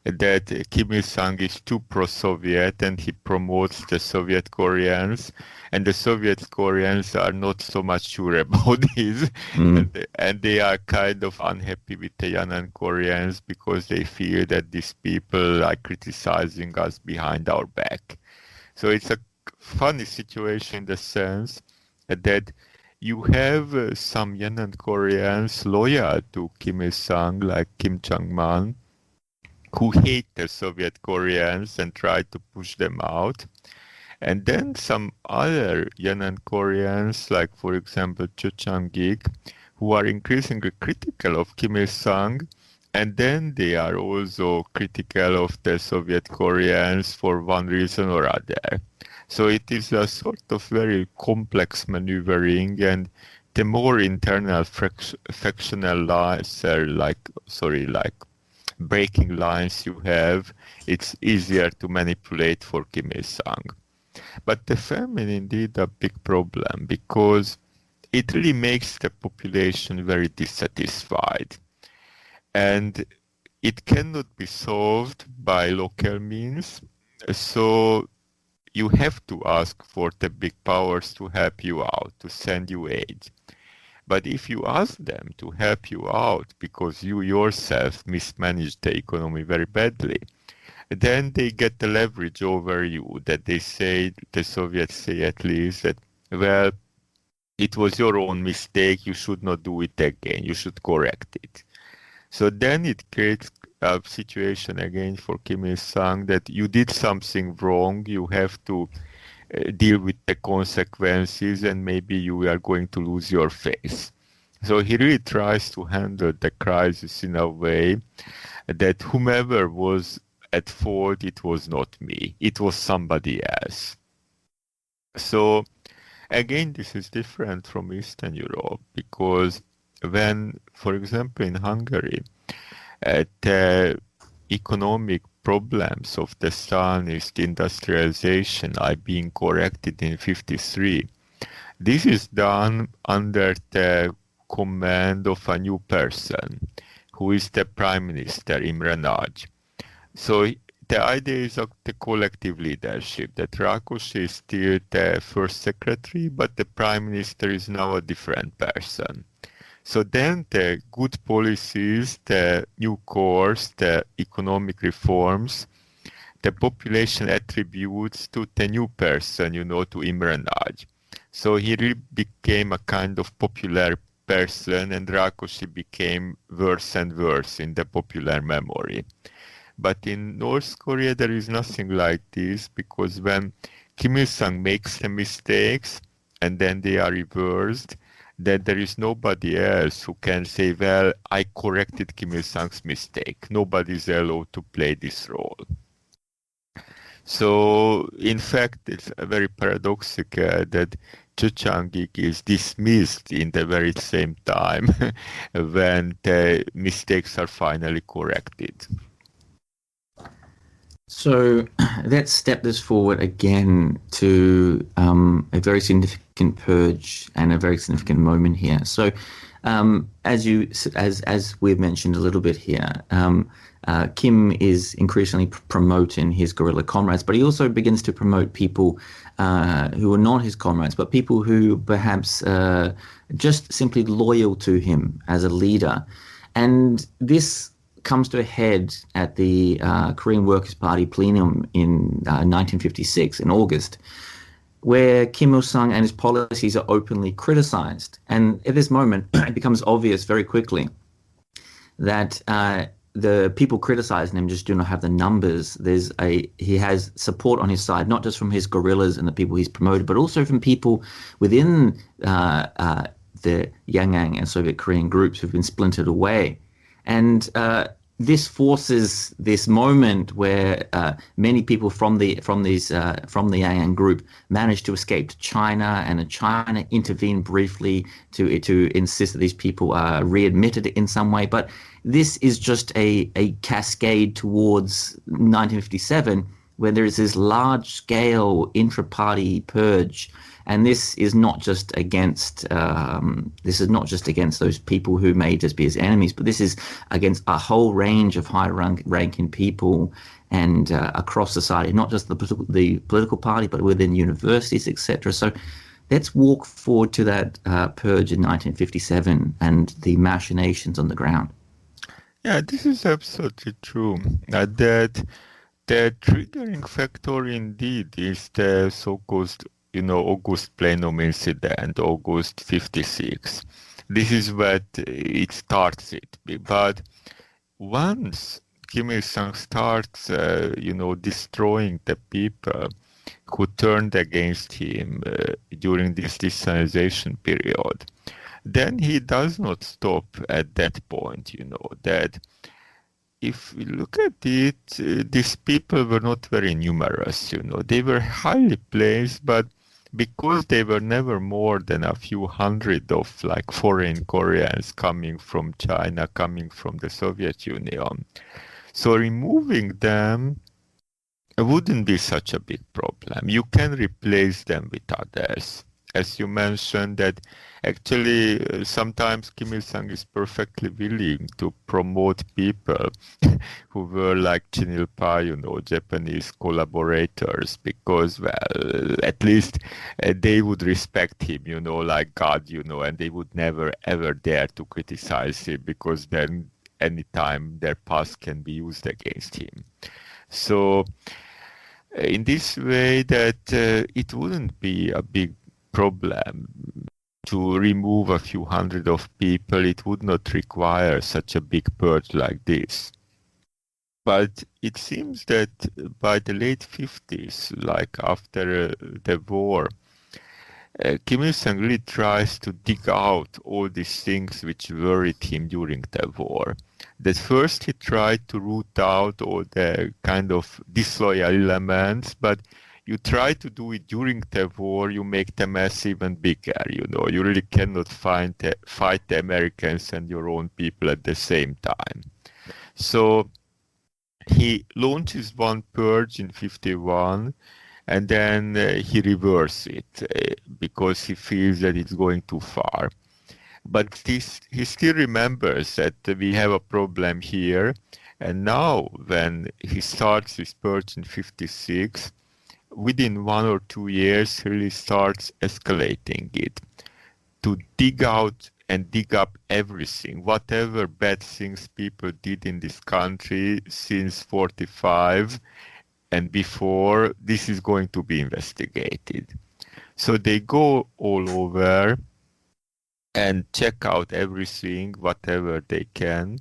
Speaker 2: that Kim Il-sung is too pro-Soviet and he promotes the Soviet Koreans, and the Soviet Koreans are not so much sure about this, and they are kind of unhappy with the Yan'an Koreans because they feel that these people are criticizing us behind our back. So it's a funny situation in the sense that you have some Yan'an Koreans loyal to Kim Il-sung, like Kim Chang-man, who hate the Soviet Koreans and try to push them out. And then some other Yan'an Koreans, like for example Cho Chang-ik, who are increasingly critical of Kim Il-sung, and then they are also critical of the Soviet Koreans for one reason or other. So it is a sort of very complex maneuvering, and the more internal factional lines are like breaking lines you have, it's easier to manipulate for Kim Il-sung. But the famine indeed a big problem because it really makes the population very dissatisfied. And it cannot be solved by local means. So you have to ask for the big powers to help you out, to send you aid. But if you ask them to help you out because you yourself mismanaged the economy very badly, then they get the leverage over you that they say, the Soviets say at least, that, well, it was your own mistake, you should not do it again, you should correct it. So then it creates a situation again for Kim Il-sung that you did something wrong, you have to deal with the consequences, and maybe you are going to lose your face. So he really tries to handle the crisis in a way that whomever was at fault, it was not me, it was somebody else. So again, this is different from Eastern Europe because when, for example, in Hungary, the economic problems of the Stalinist industrialization are being corrected in 1953. This is done under the command of a new person, who is the Prime Minister, Imre Nagy. So the idea is of the collective leadership, that Rákosi is still the first secretary, but the Prime Minister is now a different person. So then the good policies, the new course, the economic reforms, the population attributes to the new person, to Imre Nagy. So he really became a kind of popular person, and Rákosi became worse and worse in the popular memory. But in North Korea, there is nothing like this, because when Kim Il-sung makes the mistakes and then they are reversed, then there is nobody else who can say, well, I corrected Kim Il-sung's mistake. Nobody is allowed to play this role. So, in fact, it's very paradoxical that Cho Chang-ik is dismissed in the very same time when the mistakes are finally corrected.
Speaker 1: So let's step this forward again to a very significant purge and a very significant moment here. So as we've mentioned a little bit here, Kim is increasingly promoting his guerrilla comrades, but he also begins to promote people who are not his comrades, but people who perhaps just simply loyal to him as a leader. And this comes to a head at the Korean Workers' Party plenum in 1956, in August, where Kim Il-sung and his policies are openly criticized. And at this moment, it becomes obvious very quickly that the people criticizing him just do not have the numbers. He has support on his side, not just from his guerrillas and the people he's promoted, but also from people within the Yangang and Soviet Korean groups who've been splintered away. And this forces this moment where many people from the Yangang group managed to escape to China, and China intervened briefly to insist that these people are readmitted in some way. But this is just a cascade towards 1957, where there is this large-scale intra-party purge. And this is not just against those people who may just be his enemies, but this is against a whole range of high-ranking people and across society, not just the political party, but within universities, etc. So let's walk forward to that purge in 1957 and the machinations on the ground.
Speaker 2: Yeah, this is absolutely true. That the triggering factor indeed is the so-called August plenum incident, August 56. This is what it starts it. But once Kim Il-sung starts, destroying the people who turned against him during this desalinization period, then he does not stop at that point, that if we look at it, these people were not very numerous, They were highly placed, but because they were never more than a few hundred of foreign Koreans coming from China, coming from the Soviet Union. So removing them wouldn't be such a big problem. You can replace them with others. As you mentioned, that actually sometimes Kim Il-sung is perfectly willing to promote people who were like Chin Il-pa, Japanese collaborators, because, well, at least they would respect him, like God, and they would never ever dare to criticize him, because then anytime their past can be used against him. So in this way, that it wouldn't be a big problem to remove a few hundred of people. It would not require such a big purge like this. But it seems that by the late 50s, like after the war, Kim Il-sung really tries to dig out all these things which worried him during the war. That first he tried to root out all the kind of disloyal elements, but you try to do it during the war, you make the mess even bigger, You really cannot fight the Americans and your own people at the same time. So he launches one purge in 51, and then he reverses it because he feels that it's going too far. But he still remembers that we have a problem here. And now when he starts his purge in 56, within 1 or 2 years, he really starts escalating it to dig out and dig up everything, whatever bad things people did in this country since 45 and before. This is going to be investigated. So they go all over and check out everything, whatever they can.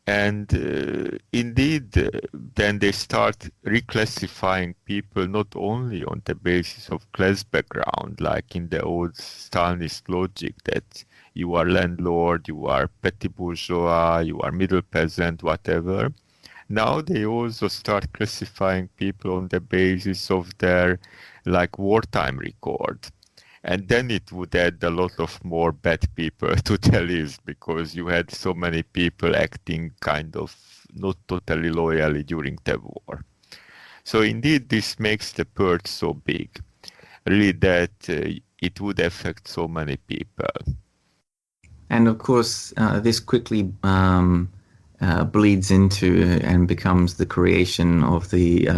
Speaker 2: And indeed, then they start reclassifying people not only on the basis of class background, like in the old Stalinist logic that you are landlord, you are petty bourgeois, you are middle peasant, whatever. Now they also start classifying people on the basis of their wartime record. And then it would add a lot of more bad people to the list, because you had so many people acting kind of not totally loyally during the war. So indeed, this makes the purge so big, really, that it would affect so many people.
Speaker 1: And of course, this quickly bleeds into and becomes the creation of the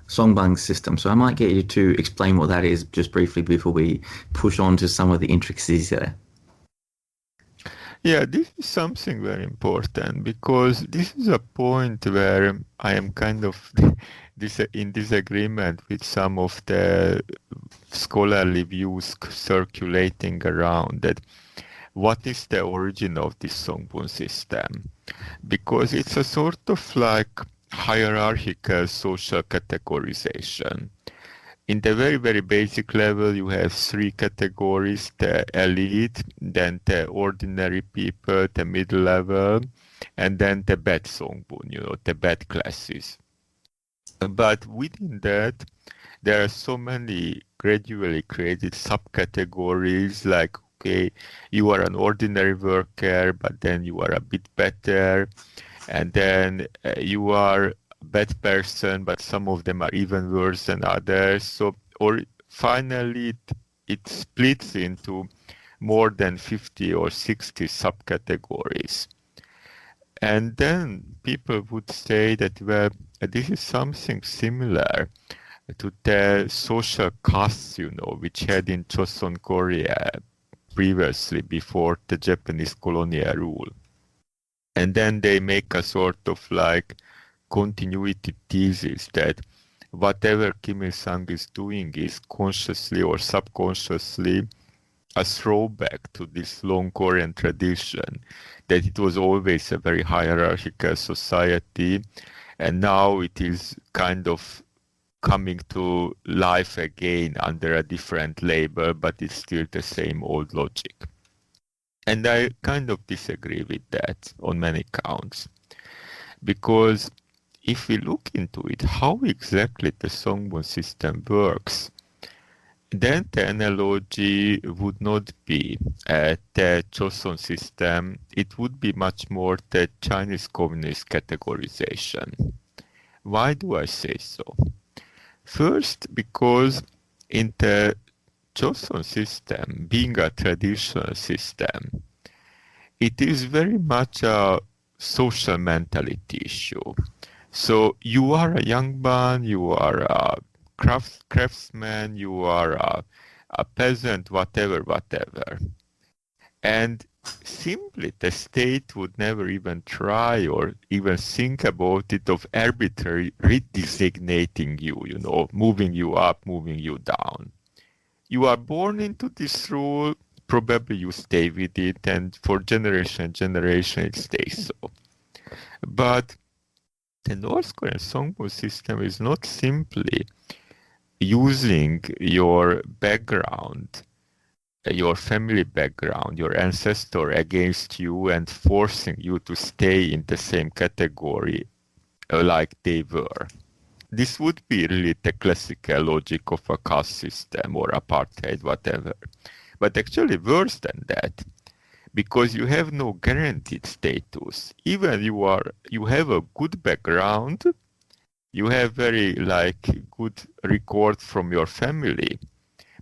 Speaker 1: Songbong System. So I might get you to explain what that is just briefly before we push on to some of the intricacies there.
Speaker 2: Yeah, this is something very important, because this is a point where I am kind of in disagreement with some of the scholarly views circulating around, that what is the origin of this Songbong system? Because it's a sort of hierarchical social categorization. in the very, very basic level, you have three categories: the elite, then the ordinary people, the middle level, and then the bad songbun, the bad classes. But within that, there are so many gradually created subcategories, like, okay, you are an ordinary worker, but then you are a bit better, and then you are bad person, but some of them are even worse than others. So, or finally, it splits into more than 50 or 60 subcategories. And then people would say that, well, this is something similar to the social castes, which had in Joseon, Korea previously before the Japanese colonial rule. And then they make a sort of like continuity thesis that whatever Kim Il-sung is doing is consciously or subconsciously a throwback to this long Korean tradition, that it was always a very hierarchical society, and now it is kind of coming to life again under a different label, but it's still the same old logic. And I kind of disagree with that on many counts, because if we look into it, how exactly the Songbong system works, then the analogy would not be the Joseon system, it would be much more the Chinese communist categorization. Why do I say so? First, because in the Joseon system, being a traditional system, it is very much a social mentality issue. So you are a young man, you are a craftsman, you are a peasant, whatever. And simply the state would never even try or even think about it of arbitrarily redesignating you, moving you up, moving you down. You are born into this rule, probably you stay with it, and for generation it stays so. But the North Korean Songbong system is not simply using your background, your family background, your ancestor against you and forcing you to stay in the same category like they were. This would be really the classical logic of a caste system or apartheid, whatever. But actually worse than that, because you have no guaranteed status. Even you have a good background, you have very good record from your family,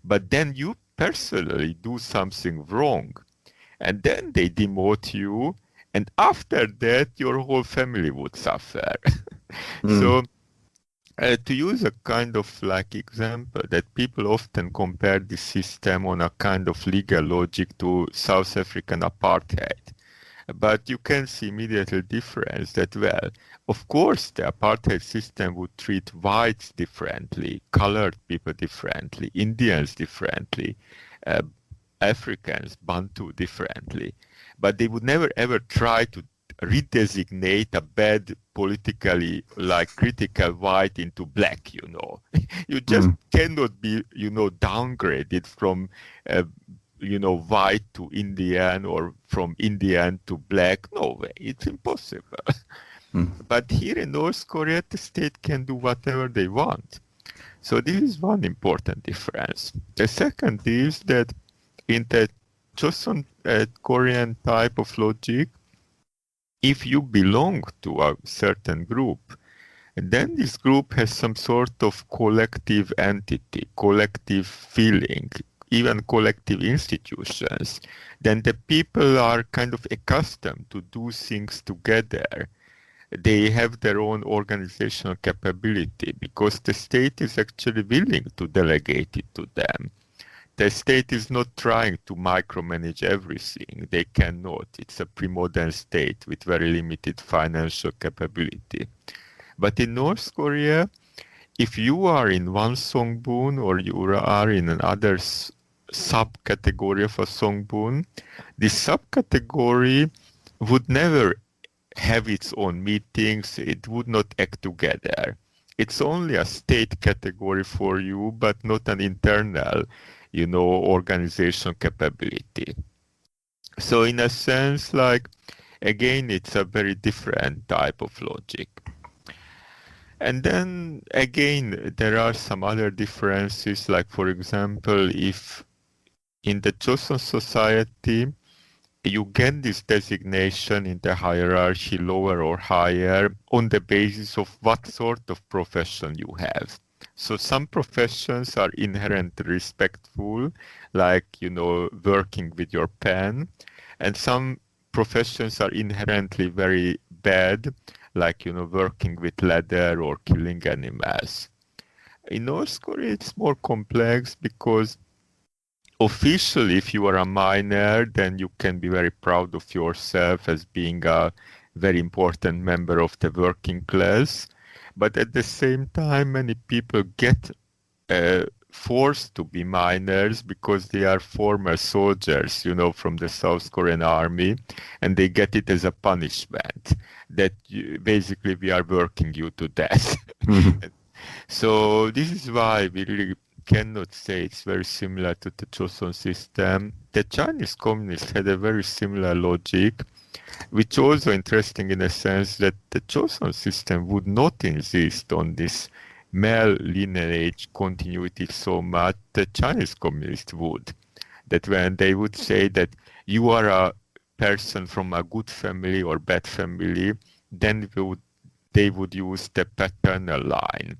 Speaker 2: but then you personally do something wrong, and then they demote you, and after that your whole family would suffer. So to use a kind of example that people often compare this system on a kind of legal logic to South African apartheid. But you can see immediately difference that, well, of course the apartheid system would treat whites differently, colored people differently, Indians differently, Africans, Bantu differently. But they would never ever try to redesignate a bad politically critical white into black, You just cannot be, downgraded from white to Indian or from Indian to black. No way, it's impossible. But here in North Korea, the state can do whatever they want. So this is one important difference. The second is that in the Joseon Korean type of logic, if you belong to a certain group, then this group has some sort of collective entity, collective feeling, even collective institutions. Then the people are kind of accustomed to do things together. They have their own organizational capability because the state is actually willing to delegate it to them. The state is not trying to micromanage everything. They cannot. It's a pre-modern state with very limited financial capability. But in North Korea, if you are in one songbun or you are in another subcategory of a songbun, this subcategory would never have its own meetings. It would not act together. it's only a state category for you, but not an internal, organization capability. So in a sense, like, again, it's a very different type of logic. And then again, there are some other differences, like, for example, if in the Joseon society, you get this designation in the hierarchy, lower or higher, on the basis of what sort of profession you have. So some professions are inherently respectful, like, working with your pen, and some professions are inherently very bad, like, working with leather or killing animals. In North Korea, it's more complex because officially, if you are a miner, then you can be very proud of yourself as being a very important member of the working class. But at the same time, many people get forced to be miners because they are former soldiers, from the South Korean army, and they get it as a punishment that basically we are working you to death. So this is why we really cannot say it's very similar to the Joseon system. The Chinese communists had a very similar logic, which also interesting in a sense that the Joseon system would not insist on this male lineage continuity so much. The Chinese communists would. That when they would say that you are a person from a good family or bad family, then they would use the paternal line.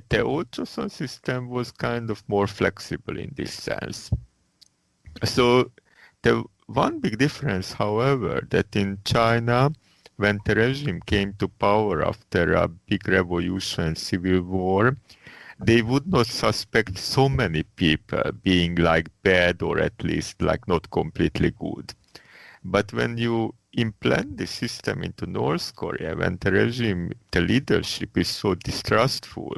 Speaker 2: The old Joseon system was kind of more flexible in this sense. So the one big difference, however, that in China, when the regime came to power after a big revolution and civil war, they would not suspect so many people being like bad or at least like not completely good. But when you implant the system into North Korea, when the regime, the leadership is so distrustful,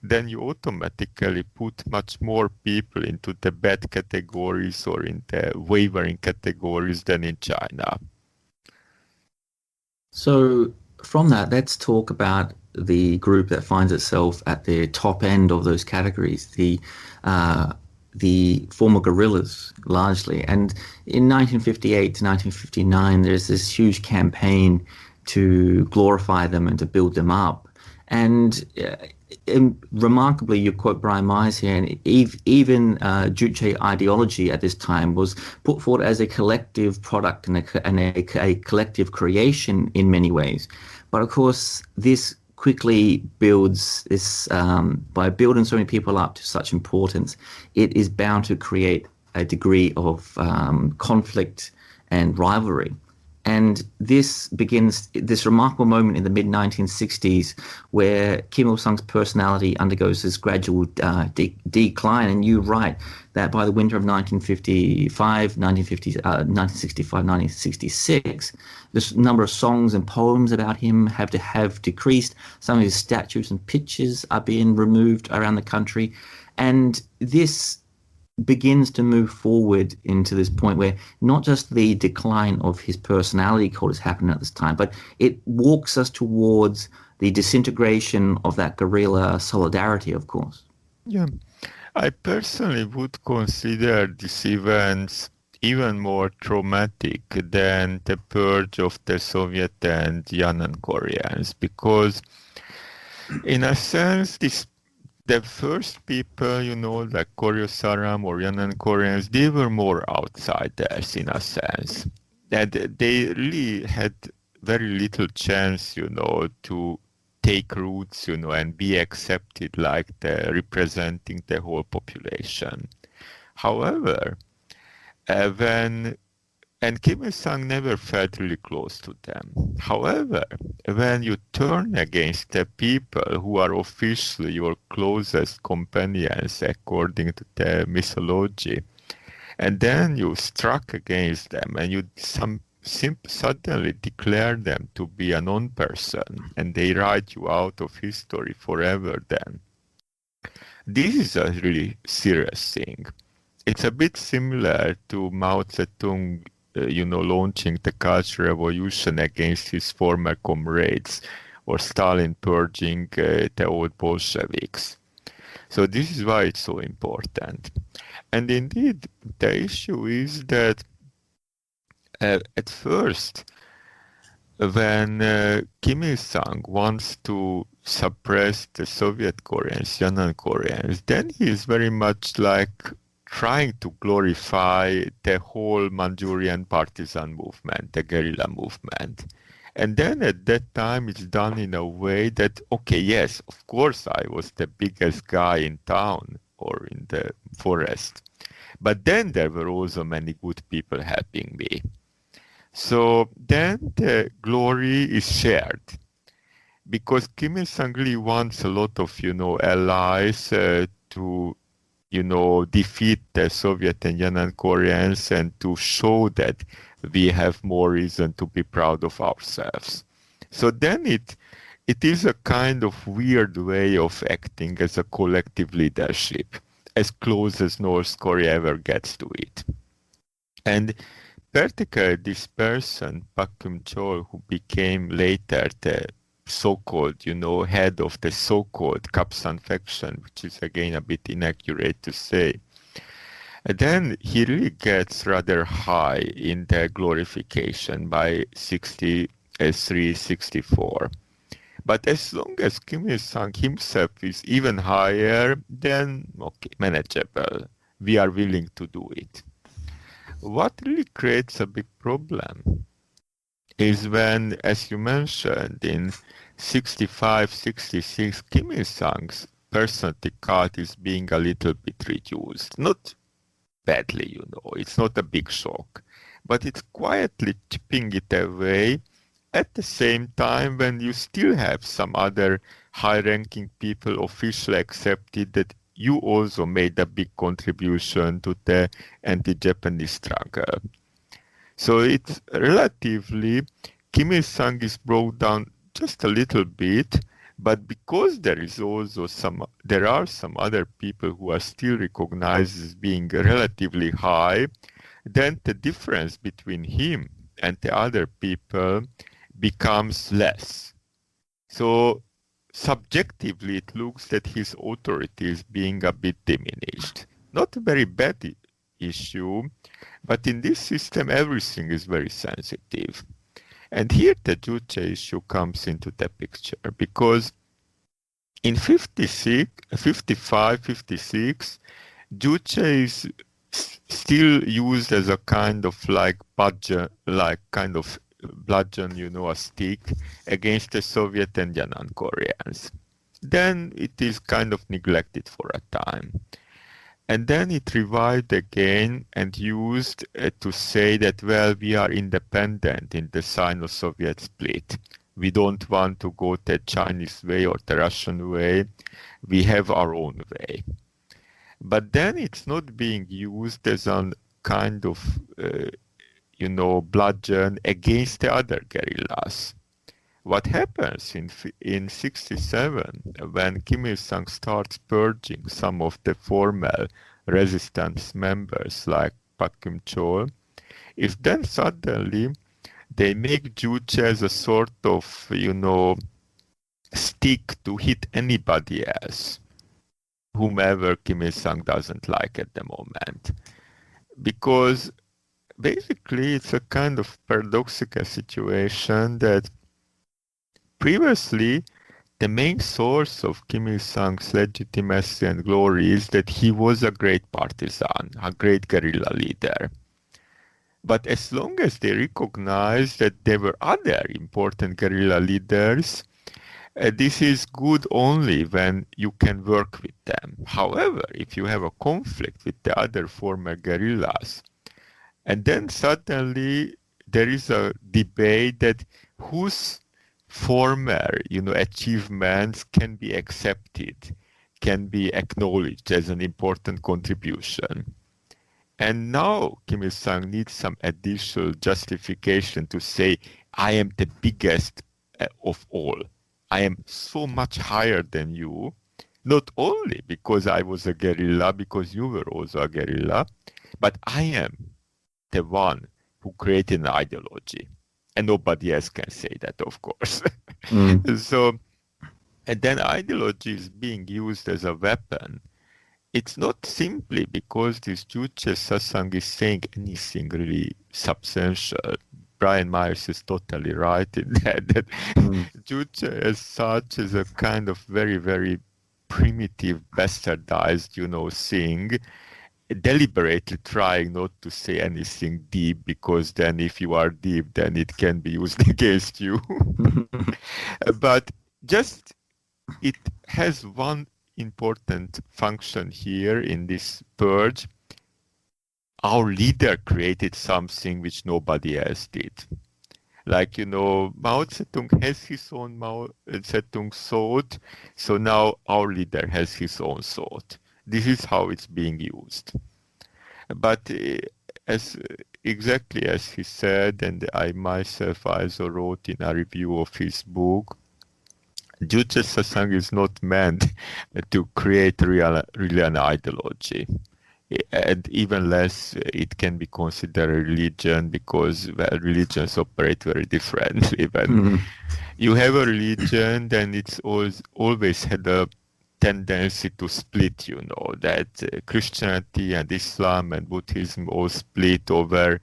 Speaker 2: then you automatically put much more people into the bad categories or in the wavering categories than in China.
Speaker 1: So from that, let's talk about the group that finds itself at the top end of those categories, the former guerrillas, largely. And in 1958 to 1959, there's this huge campaign to glorify them and to build them up. And remarkably, you quote Brian Myers here, and even Juche ideology at this time was put forward as a collective product and a collective creation in many ways. But of course, this quickly builds this, by building so many people up to such importance, it is bound to create a degree of conflict and rivalry. And this begins this remarkable moment in the mid-1960s where Kim Il-sung's personality undergoes this gradual decline. And you write that by the winter of 1965, 1966, the number of songs and poems about him have decreased. Some of his statues and pictures are being removed around the country. And this begins to move forward into this point where not just the decline of his personality cult is happening at this time, but it walks us towards the disintegration of that guerrilla solidarity, of course.
Speaker 2: Yeah, I personally would consider these events even more traumatic than the purge of the Soviet and Yan'an Koreans, because in a sense, the first people, like Koryo Saram or Yan'an Koreans, they were more outsiders in a sense. And they really had very little chance, to take roots, and be accepted like representing the whole population. However, and Kim Il-sung never felt really close to them. However, when you turn against the people who are officially your closest companions according to the mythology, and then you struck against them and you suddenly declare them to be a non-person and they write you out of history forever, then this is a really serious thing. It's a bit similar to Mao Zedong launching the Cultural Revolution against his former comrades, or Stalin purging the old Bolsheviks. So this is why it's so important. And indeed, the issue is that at first, when Kim Il-sung wants to suppress the Soviet Koreans, Yan'an Koreans, then he is very much like trying to glorify the whole Manchurian partisan movement, the guerrilla movement. And then at that time, it's done in a way that, okay, yes, of course, I was the biggest guy in town or in the forest. But then there were also many good people helping me. So then the glory is shared. Because Kim Il-sung really wants a lot of, allies to, defeat the Soviet and Yan'an Koreans and to show that we have more reason to be proud of ourselves. So then it is a kind of weird way of acting as a collective leadership, as close as North Korea ever gets to it. And particularly this person, Pak Kyum-chol, who became later the so-called, head of the so-called Kapsan faction, which is again a bit inaccurate to say, then he really gets rather high in the glorification by 63, 64. But as long as Kim Il-sung himself is even higher, then okay, manageable. We are willing to do it. What really creates a big problem is when, as you mentioned, in 65, 66, Kim Il-sung's personality cult is being a little bit reduced. Not badly, it's not a big shock, but it's quietly chipping it away at the same time when you still have some other high-ranking people officially accepted that you also made a big contribution to the anti-Japanese struggle. So it's relatively, Kim Il-sung is brought down just a little bit, but because there are some other people who are still recognized as being relatively high, then the difference between him and the other people becomes less. So subjectively, it looks that his authority is being a bit diminished. Not a very bad issue, but in this system, everything is very sensitive. And here the Juche issue comes into the picture, because in 55, 56, Juche is still used as a kind of bludgeon, a stick against the Soviet and Yan'an Koreans. Then it is kind of neglected for a time. And then it revived again and used to say that, well, we are independent in the Sino-Soviet split. We don't want to go the Chinese way or the Russian way. We have our own way. But then it's not being used as a kind of, bludgeon against the other guerrillas. What happens in 67, when Kim Il-sung starts purging some of the former resistance members like Pak Kyum-chol, is then suddenly they make Juche as a sort of, stick to hit anybody else, whomever Kim Il-sung doesn't like at the moment. Because basically it's a kind of paradoxical situation that previously, the main source of Kim Il-sung's legitimacy and glory is that he was a great partisan, a great guerrilla leader. But as long as they recognize that there were other important guerrilla leaders, this is good only when you can work with them. However, if you have a conflict with the other former guerrillas, and then suddenly there is a debate that whose former, achievements can be accepted, can be acknowledged as an important contribution. And now Kim Il-sung needs some additional justification to say, I am the biggest of all. I am so much higher than you, not only because I was a guerrilla, because you were also a guerrilla, but I am the one who created an ideology. And nobody else can say that, of course.
Speaker 1: Mm.
Speaker 2: So, and then ideology is being used as a weapon. It's not simply because this Juche Satsang is saying anything really substantial. Brian Myers is totally right in that Juche as such is a kind of very, very primitive, bastardized, thing, deliberately trying not to say anything deep, because then if you are deep, then it can be used against you. But just it has one important function here in this purge. Our leader created something which nobody else did. Like, Mao Zedong has his own Mao Zedong thought, so now our leader has his own thought. This is how it's being used. But exactly as he said, and I myself also wrote in a review of his book, Juche Satsang is not meant to create really an ideology. And even less it can be considered a religion, because religions operate very differently. When you have a religion, then it's always had a tendency to split, that Christianity and Islam and Buddhism all split over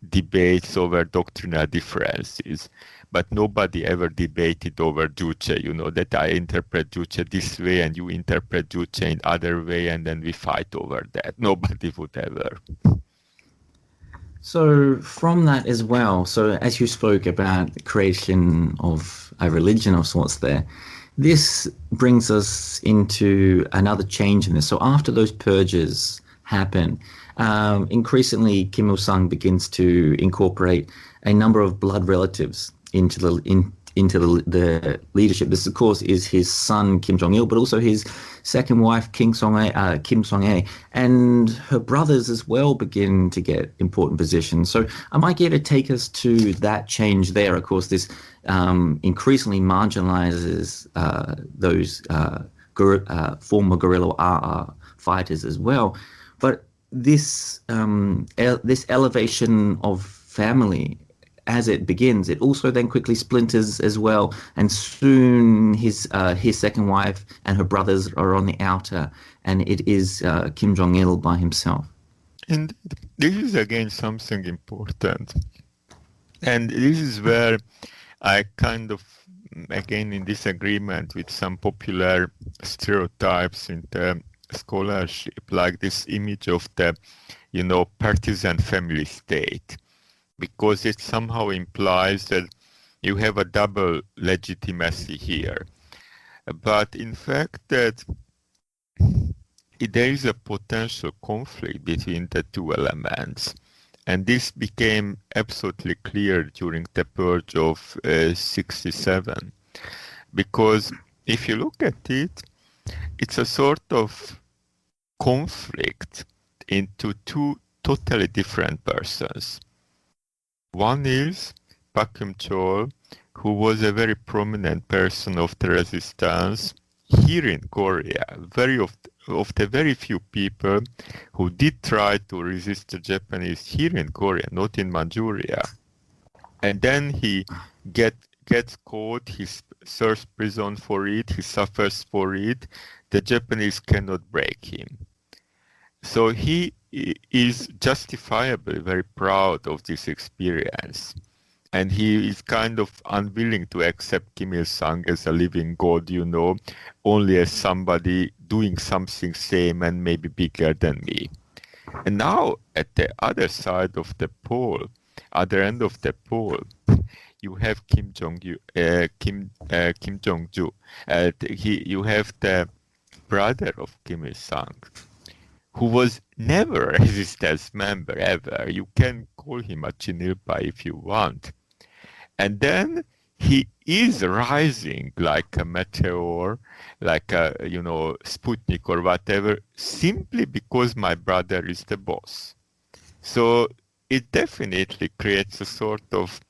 Speaker 2: debates over doctrinal differences. But nobody ever debated over Juche, that I interpret Juche this way and you interpret Juche in other way, and then we fight over that. Nobody would ever.
Speaker 1: So from that as well, so as you spoke about the creation of a religion of sorts there, this brings us into another change in this. So after those purges happen, increasingly Kim Il-sung begins to incorporate a number of blood relatives into the leadership. This, of course, is his son Kim Jong-il, but also his second wife Kim Song-ae, and her brothers as well begin to get important positions. So I might get to take us to that change there. Of course, this increasingly marginalizes those former guerrilla RR fighters as well. But this elevation of family, as it begins, it also then quickly splinters as well, and soon his second wife and her brothers are on the outer, and it is Kim Jong-il by himself.
Speaker 2: And this is again something important, and this is where I kind of again in disagreement with some popular stereotypes in the scholarship, like this image of the partisan family state, because it somehow implies that you have a double legitimacy here. But in fact, that there is a potential conflict between the two elements. And this became absolutely clear during the purge of 67. Because if you look at it, it's a sort of conflict into two totally different persons. One is Pak Geum-chol, who was a very prominent person of the resistance here in Korea, of the very few people who did try to resist the Japanese here in Korea, not in Manchuria. And then he gets caught, he serves prison for it, he suffers for it. The Japanese cannot break him. So he is justifiably very proud of this experience. And he is kind of unwilling to accept Kim Il-sung as a living god, only as somebody doing something same and maybe bigger than me. And now at the other side of the pole, other end of the pole, you have Kim Jong-ju. You have the brother of Kim Il-sung, who was never a resistance member ever. You can call him a Chinilpa if you want. And then he is rising like a meteor, like a, Sputnik or whatever, simply because my brother is the boss. So it definitely creates a sort of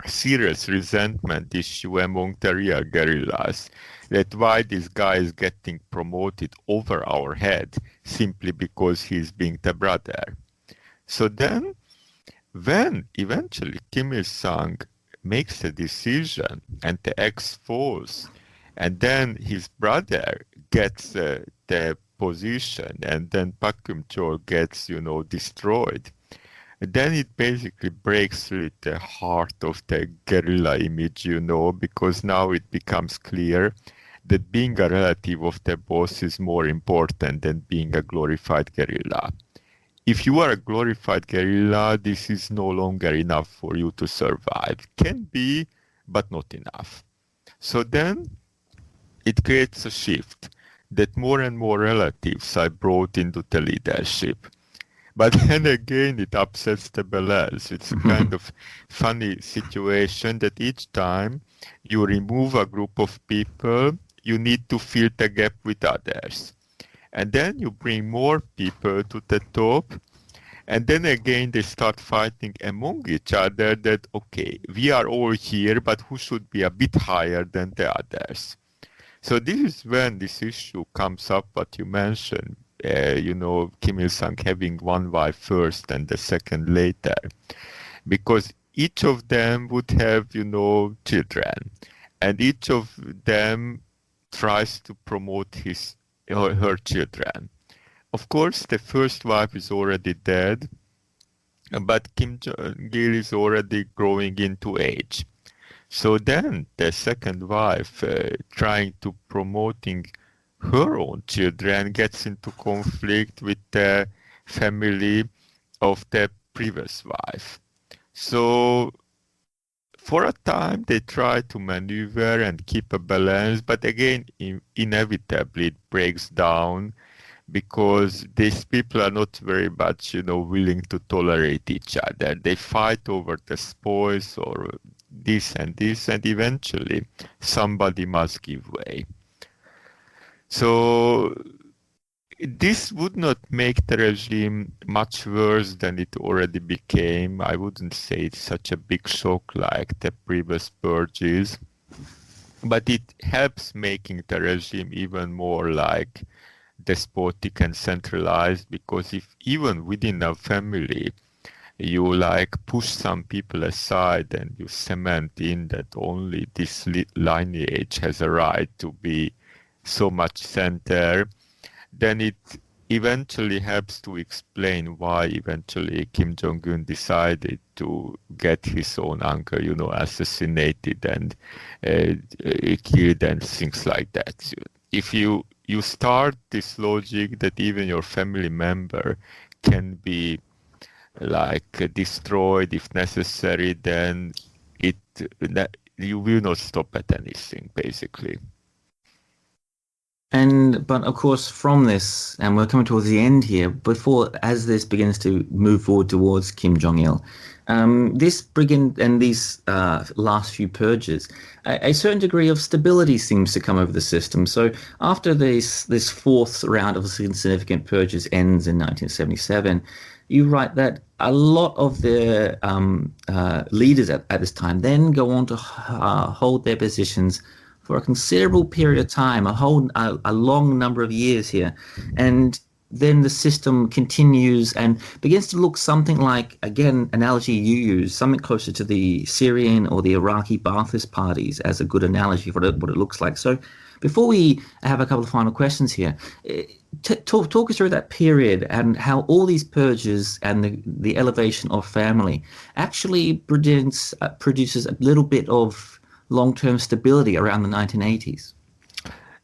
Speaker 2: serious resentment issue among the real guerrillas, that why this guy is getting promoted over our head simply because he's being the brother. So then, when eventually Kim Il-sung makes a decision and the axe falls, and then his brother gets the position, and then Pak Geum-chol gets, destroyed, then it basically breaks through the heart of the guerrilla image, because now it becomes clear that being a relative of the boss is more important than being a glorified guerrilla. If you are a glorified guerrilla, this is no longer enough for you to survive. Can be, but not enough. So then it creates a shift that more and more relatives are brought into the leadership. But then again, it upsets the balance. It's a kind of funny situation that each time you remove a group of people, you need to fill the gap with others. And then you bring more people to the top, and then again they start fighting among each other that, okay, we are all here, but who should be a bit higher than the others? So this is when this issue comes up, what you mentioned, Kim Il-sung having one wife first and the second later, because each of them would have, children, and each of them tries to promote his or her children. Of course, the first wife is already dead, but Kim Jong-il is already growing into age. So then the second wife, trying to promoting her own children, gets into conflict with the family of the previous wife. So for a time they try to maneuver and keep a balance, but again, inevitably it breaks down because these people are not very much, willing to tolerate each other. They fight over the spoils or this, and eventually somebody must give way. So this would not make the regime much worse than it already became. I wouldn't say it's such a big shock like the previous purges, but it helps making the regime even more like despotic and centralized, because if even within a family you push some people aside and you cement in that only this lineage has a right to be so much center, then it eventually helps to explain why eventually Kim Jong-un decided to get his own uncle, assassinated and killed and things like that. If you start this logic that even your family member can be destroyed if necessary, then you will not stop at anything, basically.
Speaker 1: But of course, from this, and we're coming towards the end here, as this begins to move forward towards Kim Jong-il, this brigand and these last few purges, a certain degree of stability seems to come over the system. So after this fourth round of significant purges ends in 1977, you write that a lot of the leaders at this time then go on to hold their positions for a considerable period of time, a long number of years here. And then the system continues and begins to look something like, again, analogy you use, something closer to the Syrian or the Iraqi Ba'athist parties as a good analogy for what it looks like. So before we have a couple of final questions here, talk us through that period and how all these purges and the elevation of family actually produces a little bit of long-term stability around the 1980s.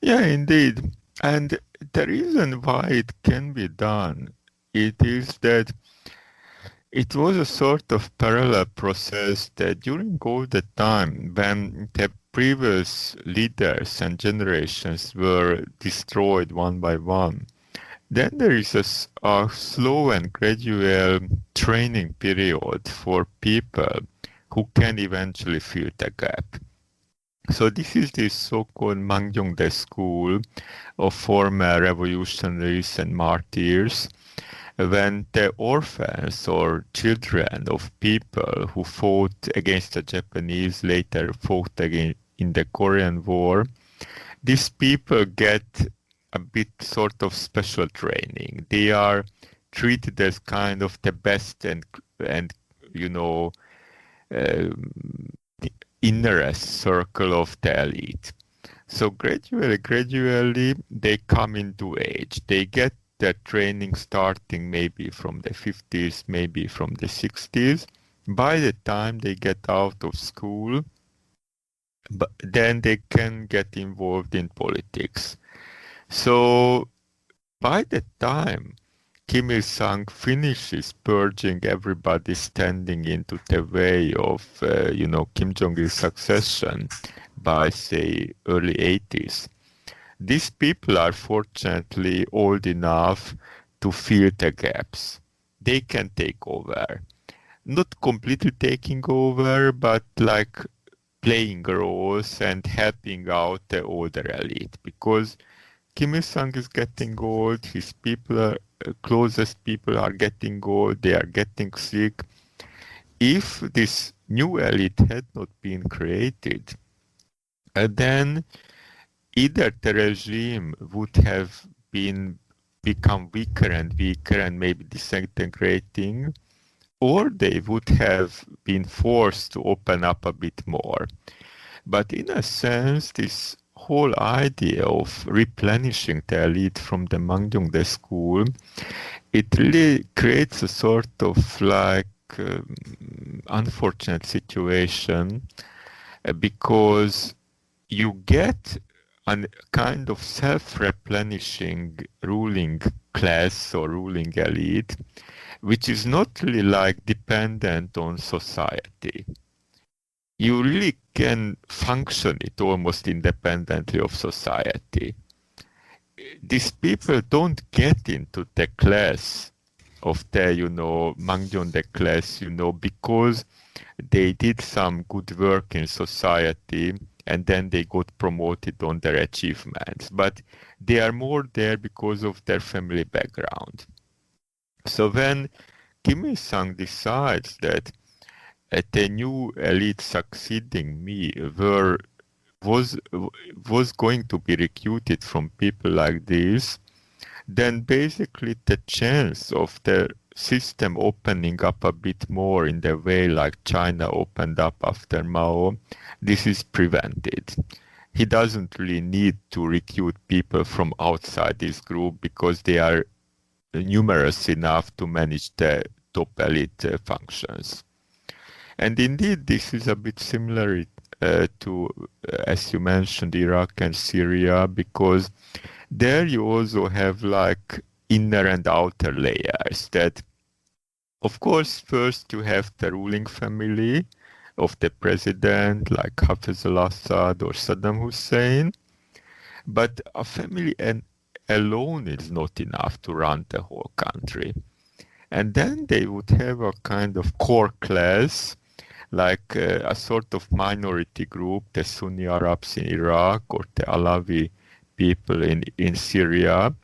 Speaker 2: Yeah, indeed. And the reason why it can be done, it is that it was a sort of parallel process that during all the time when the previous leaders and generations were destroyed one by one, then there is a slow and gradual training period for people who can eventually fill the gap. So this is the so-called Mangyongdae school of former revolutionaries and martyrs, when the orphans or children of people who fought against the Japanese later fought again in the Korean War, these people get a bit sort of special training. They are treated as kind of the best and innerest circle of the elite. So gradually, they come into age. They get their training starting maybe from the 50s, maybe from the 60s. By the time they get out of school, but then they can get involved in politics. So by the time Kim Il-sung finishes purging everybody standing into the way of, Kim Jong-il's succession by, say, early 80s, these people are fortunately old enough to fill the gaps. They can take over. Not completely taking over, but like playing roles and helping out the older elite, because Kim Il-sung is getting old, his people, closest people are getting old, they are getting sick. If this new elite had not been created, then either the regime would have become weaker and maybe disintegrating, or they would have been forced to open up a bit more. But in a sense, this whole idea of replenishing the elite from the Mangyongdae school, it really creates a sort of like unfortunate situation, because you get a kind of self-replenishing ruling class or ruling elite, which is not really like dependent on society. You really can function it almost independently of society. These people don't get into the class of the, Mangyongdae class, because they did some good work in society and then they got promoted on their achievements. But they are more there because of their family background. So when Kim Il-sung decides that the new elite succeeding me was going to be recruited from people like this, then basically the chance of the system opening up a bit more in the way like China opened up after Mao, this is prevented. He doesn't really need to recruit people from outside this group because they are numerous enough to manage the top elite functions. And indeed, this is a bit similar to, as you mentioned, Iraq and Syria, because there you also have like inner and outer layers that, of course, first you have the ruling family of the president, like Hafez al-Assad or Saddam Hussein, but a family alone is not enough to run the whole country. And then they would have a kind of core class, like a sort of minority group, the Sunni Arabs in Iraq or the Alawi people in Syria,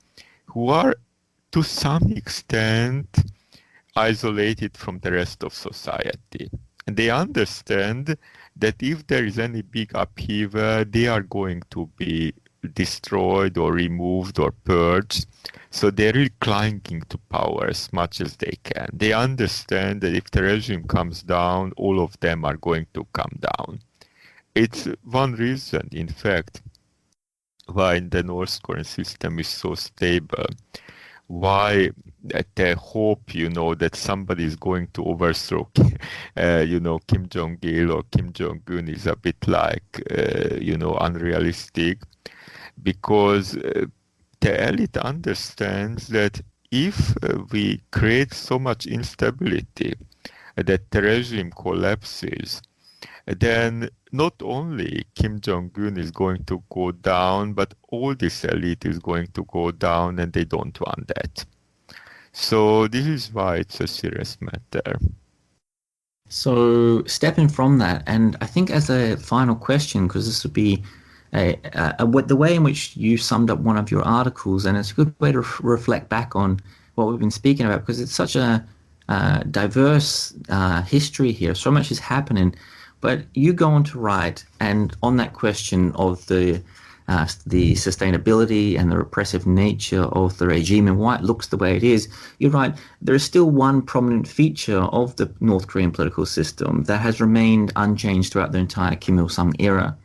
Speaker 2: who are to some extent isolated from the rest of society. And they understand that if there is any big upheaval, they are going to be destroyed or removed or purged. So they're really clinging to power as much as they can. They understand that if the regime comes down, all of them are going to come down. It's one reason, in fact, why the North Korean system is so stable. Why the hope, that somebody is going to overthrow, Kim Jong-il or Kim Jong-un is a bit like, unrealistic, because the elite understands that if we create so much instability that the regime collapses, then not only Kim Jong-un is going to go down, but all this elite is going to go down, and they don't want that. So this is why it's a serious matter.
Speaker 1: So stepping from that, and I think as a final question, because this would be the way in which you summed up one of your articles, and it's a good way to reflect back on what we've been speaking about, because it's such a diverse history here. So much is happening. But you go on to write, and on that question of the the sustainability and the repressive nature of the regime and why it looks the way it is, you're right, there is still one prominent feature of the North Korean political system that has remained unchanged throughout the entire Kim Il-sung era.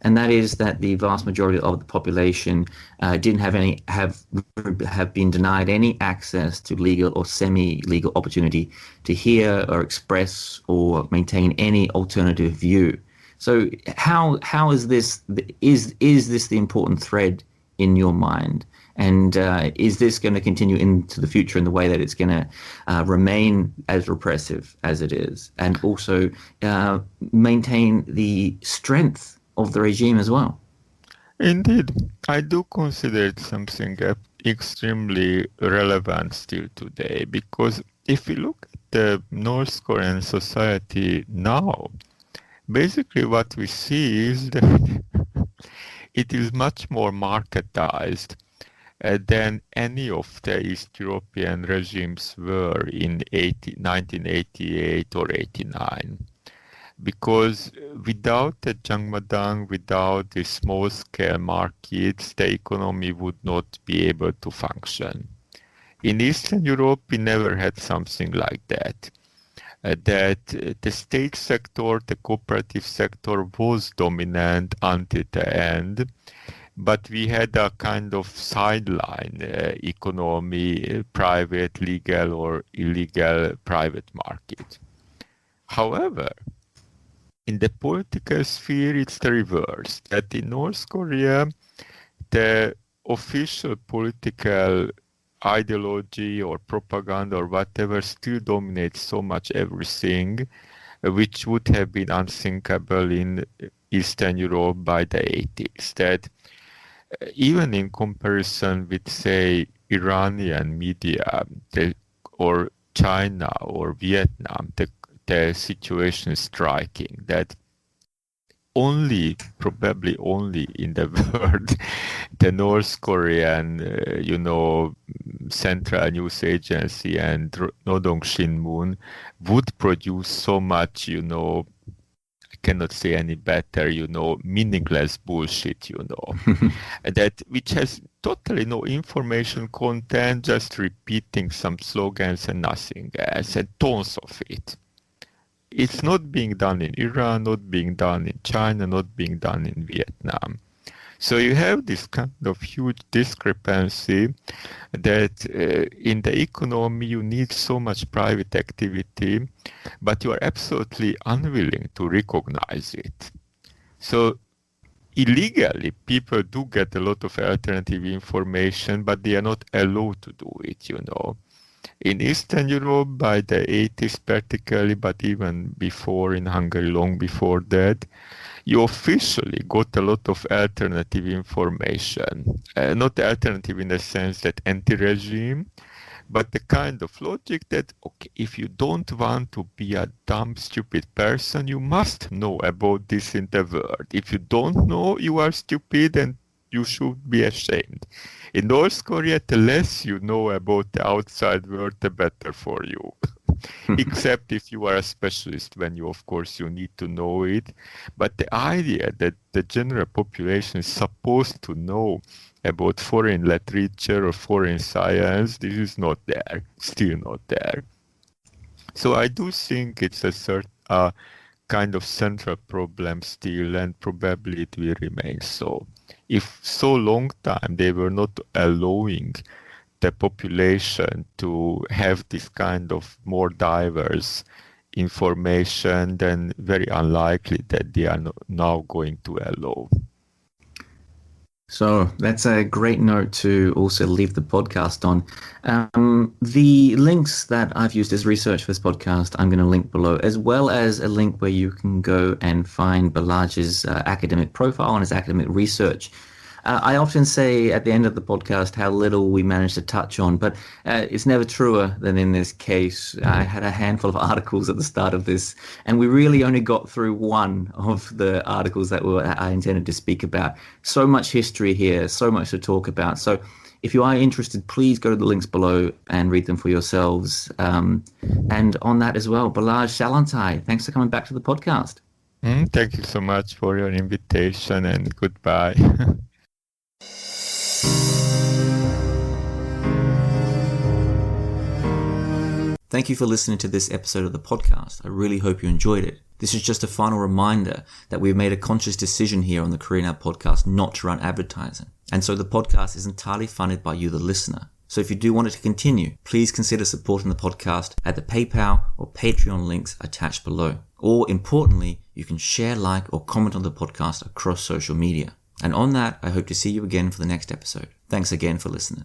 Speaker 1: And that is that the vast majority of the population didn't have been denied any access to legal or semi-legal opportunity to hear or express or maintain any alternative view. So how is this this the important thread in your mind? And is this going to continue into the future in the way that it's going to remain as repressive as it is, and also maintain the strength of the regime as well?
Speaker 2: Indeed, I do consider it something extremely relevant still today, because if we look at the North Korean society now, basically what we see is that it is much more marketized than any of the East European regimes were in 1988 or 89. Because without the Jangmadang, without the small-scale markets, the economy would not be able to function. In Eastern Europe, we never had something like that. That the state sector, the cooperative sector was dominant until the end, but we had a kind of sideline economy, private, legal or illegal private market. However, in the political sphere, it's the reverse. That in North Korea, the official political ideology or propaganda or whatever still dominates so much everything, which would have been unthinkable in Eastern Europe by the 80s. That even in comparison with, say, Iranian media or China or Vietnam, the situation is striking. That probably only in the world, the North Korean, Central News Agency and Nodong Shinmun would produce so much, I cannot say any better, meaningless bullshit, that which has totally no information content, just repeating some slogans and nothing else, and tons of it. It's not being done in Iran, not being done in China, not being done in Vietnam. So you have this kind of huge discrepancy that in the economy you need so much private activity, but you are absolutely unwilling to recognize it. So illegally, people do get a lot of alternative information, but they are not allowed to do it, In Eastern Europe, by the 80s particularly, but even before in Hungary, long before that, you officially got a lot of alternative information. Not alternative in the sense that anti-regime, but the kind of logic that, okay, if you don't want to be a dumb, stupid person, you must know about this in the world. If you don't know, you are stupid and you should be ashamed. In North Korea, the less you know about the outside world, the better for you. Except if you are a specialist, when you need to know it. But the idea that the general population is supposed to know about foreign literature or foreign science, this is not there, still not there. So I do think it's a certain kind of central problem still, and probably it will remain so. If so long time they were not allowing the population to have this kind of more diverse information, then very unlikely that they are now going to allow.
Speaker 1: So that's a great note to also leave the podcast on. The links that I've used as research for this podcast, I'm going to link below, as well as a link where you can go and find Balazs' academic profile and his academic research. I often say at the end of the podcast how little we managed to touch on, but it's never truer than in this case. I had a handful of articles at the start of this, and we really only got through one of the articles that I intended to speak about. So much history here, so much to talk about. So if you are interested, please go to the links below and read them for yourselves. And on that as well, Balázs Szalontai, thanks for coming back to the podcast.
Speaker 2: Thank you so much for your invitation, and goodbye.
Speaker 3: Thank you for listening to this episode of the podcast. I really hope you enjoyed it. This is just a final reminder that we've made a conscious decision here on the Korea Now podcast not to run advertising. And so the podcast is entirely funded by you, the listener. So if you do want it to continue, please consider supporting the podcast at the PayPal or Patreon links attached below. Or importantly, you can share, like, or comment on the podcast across social media. And on that, I hope to see you again for the next episode. Thanks again for listening.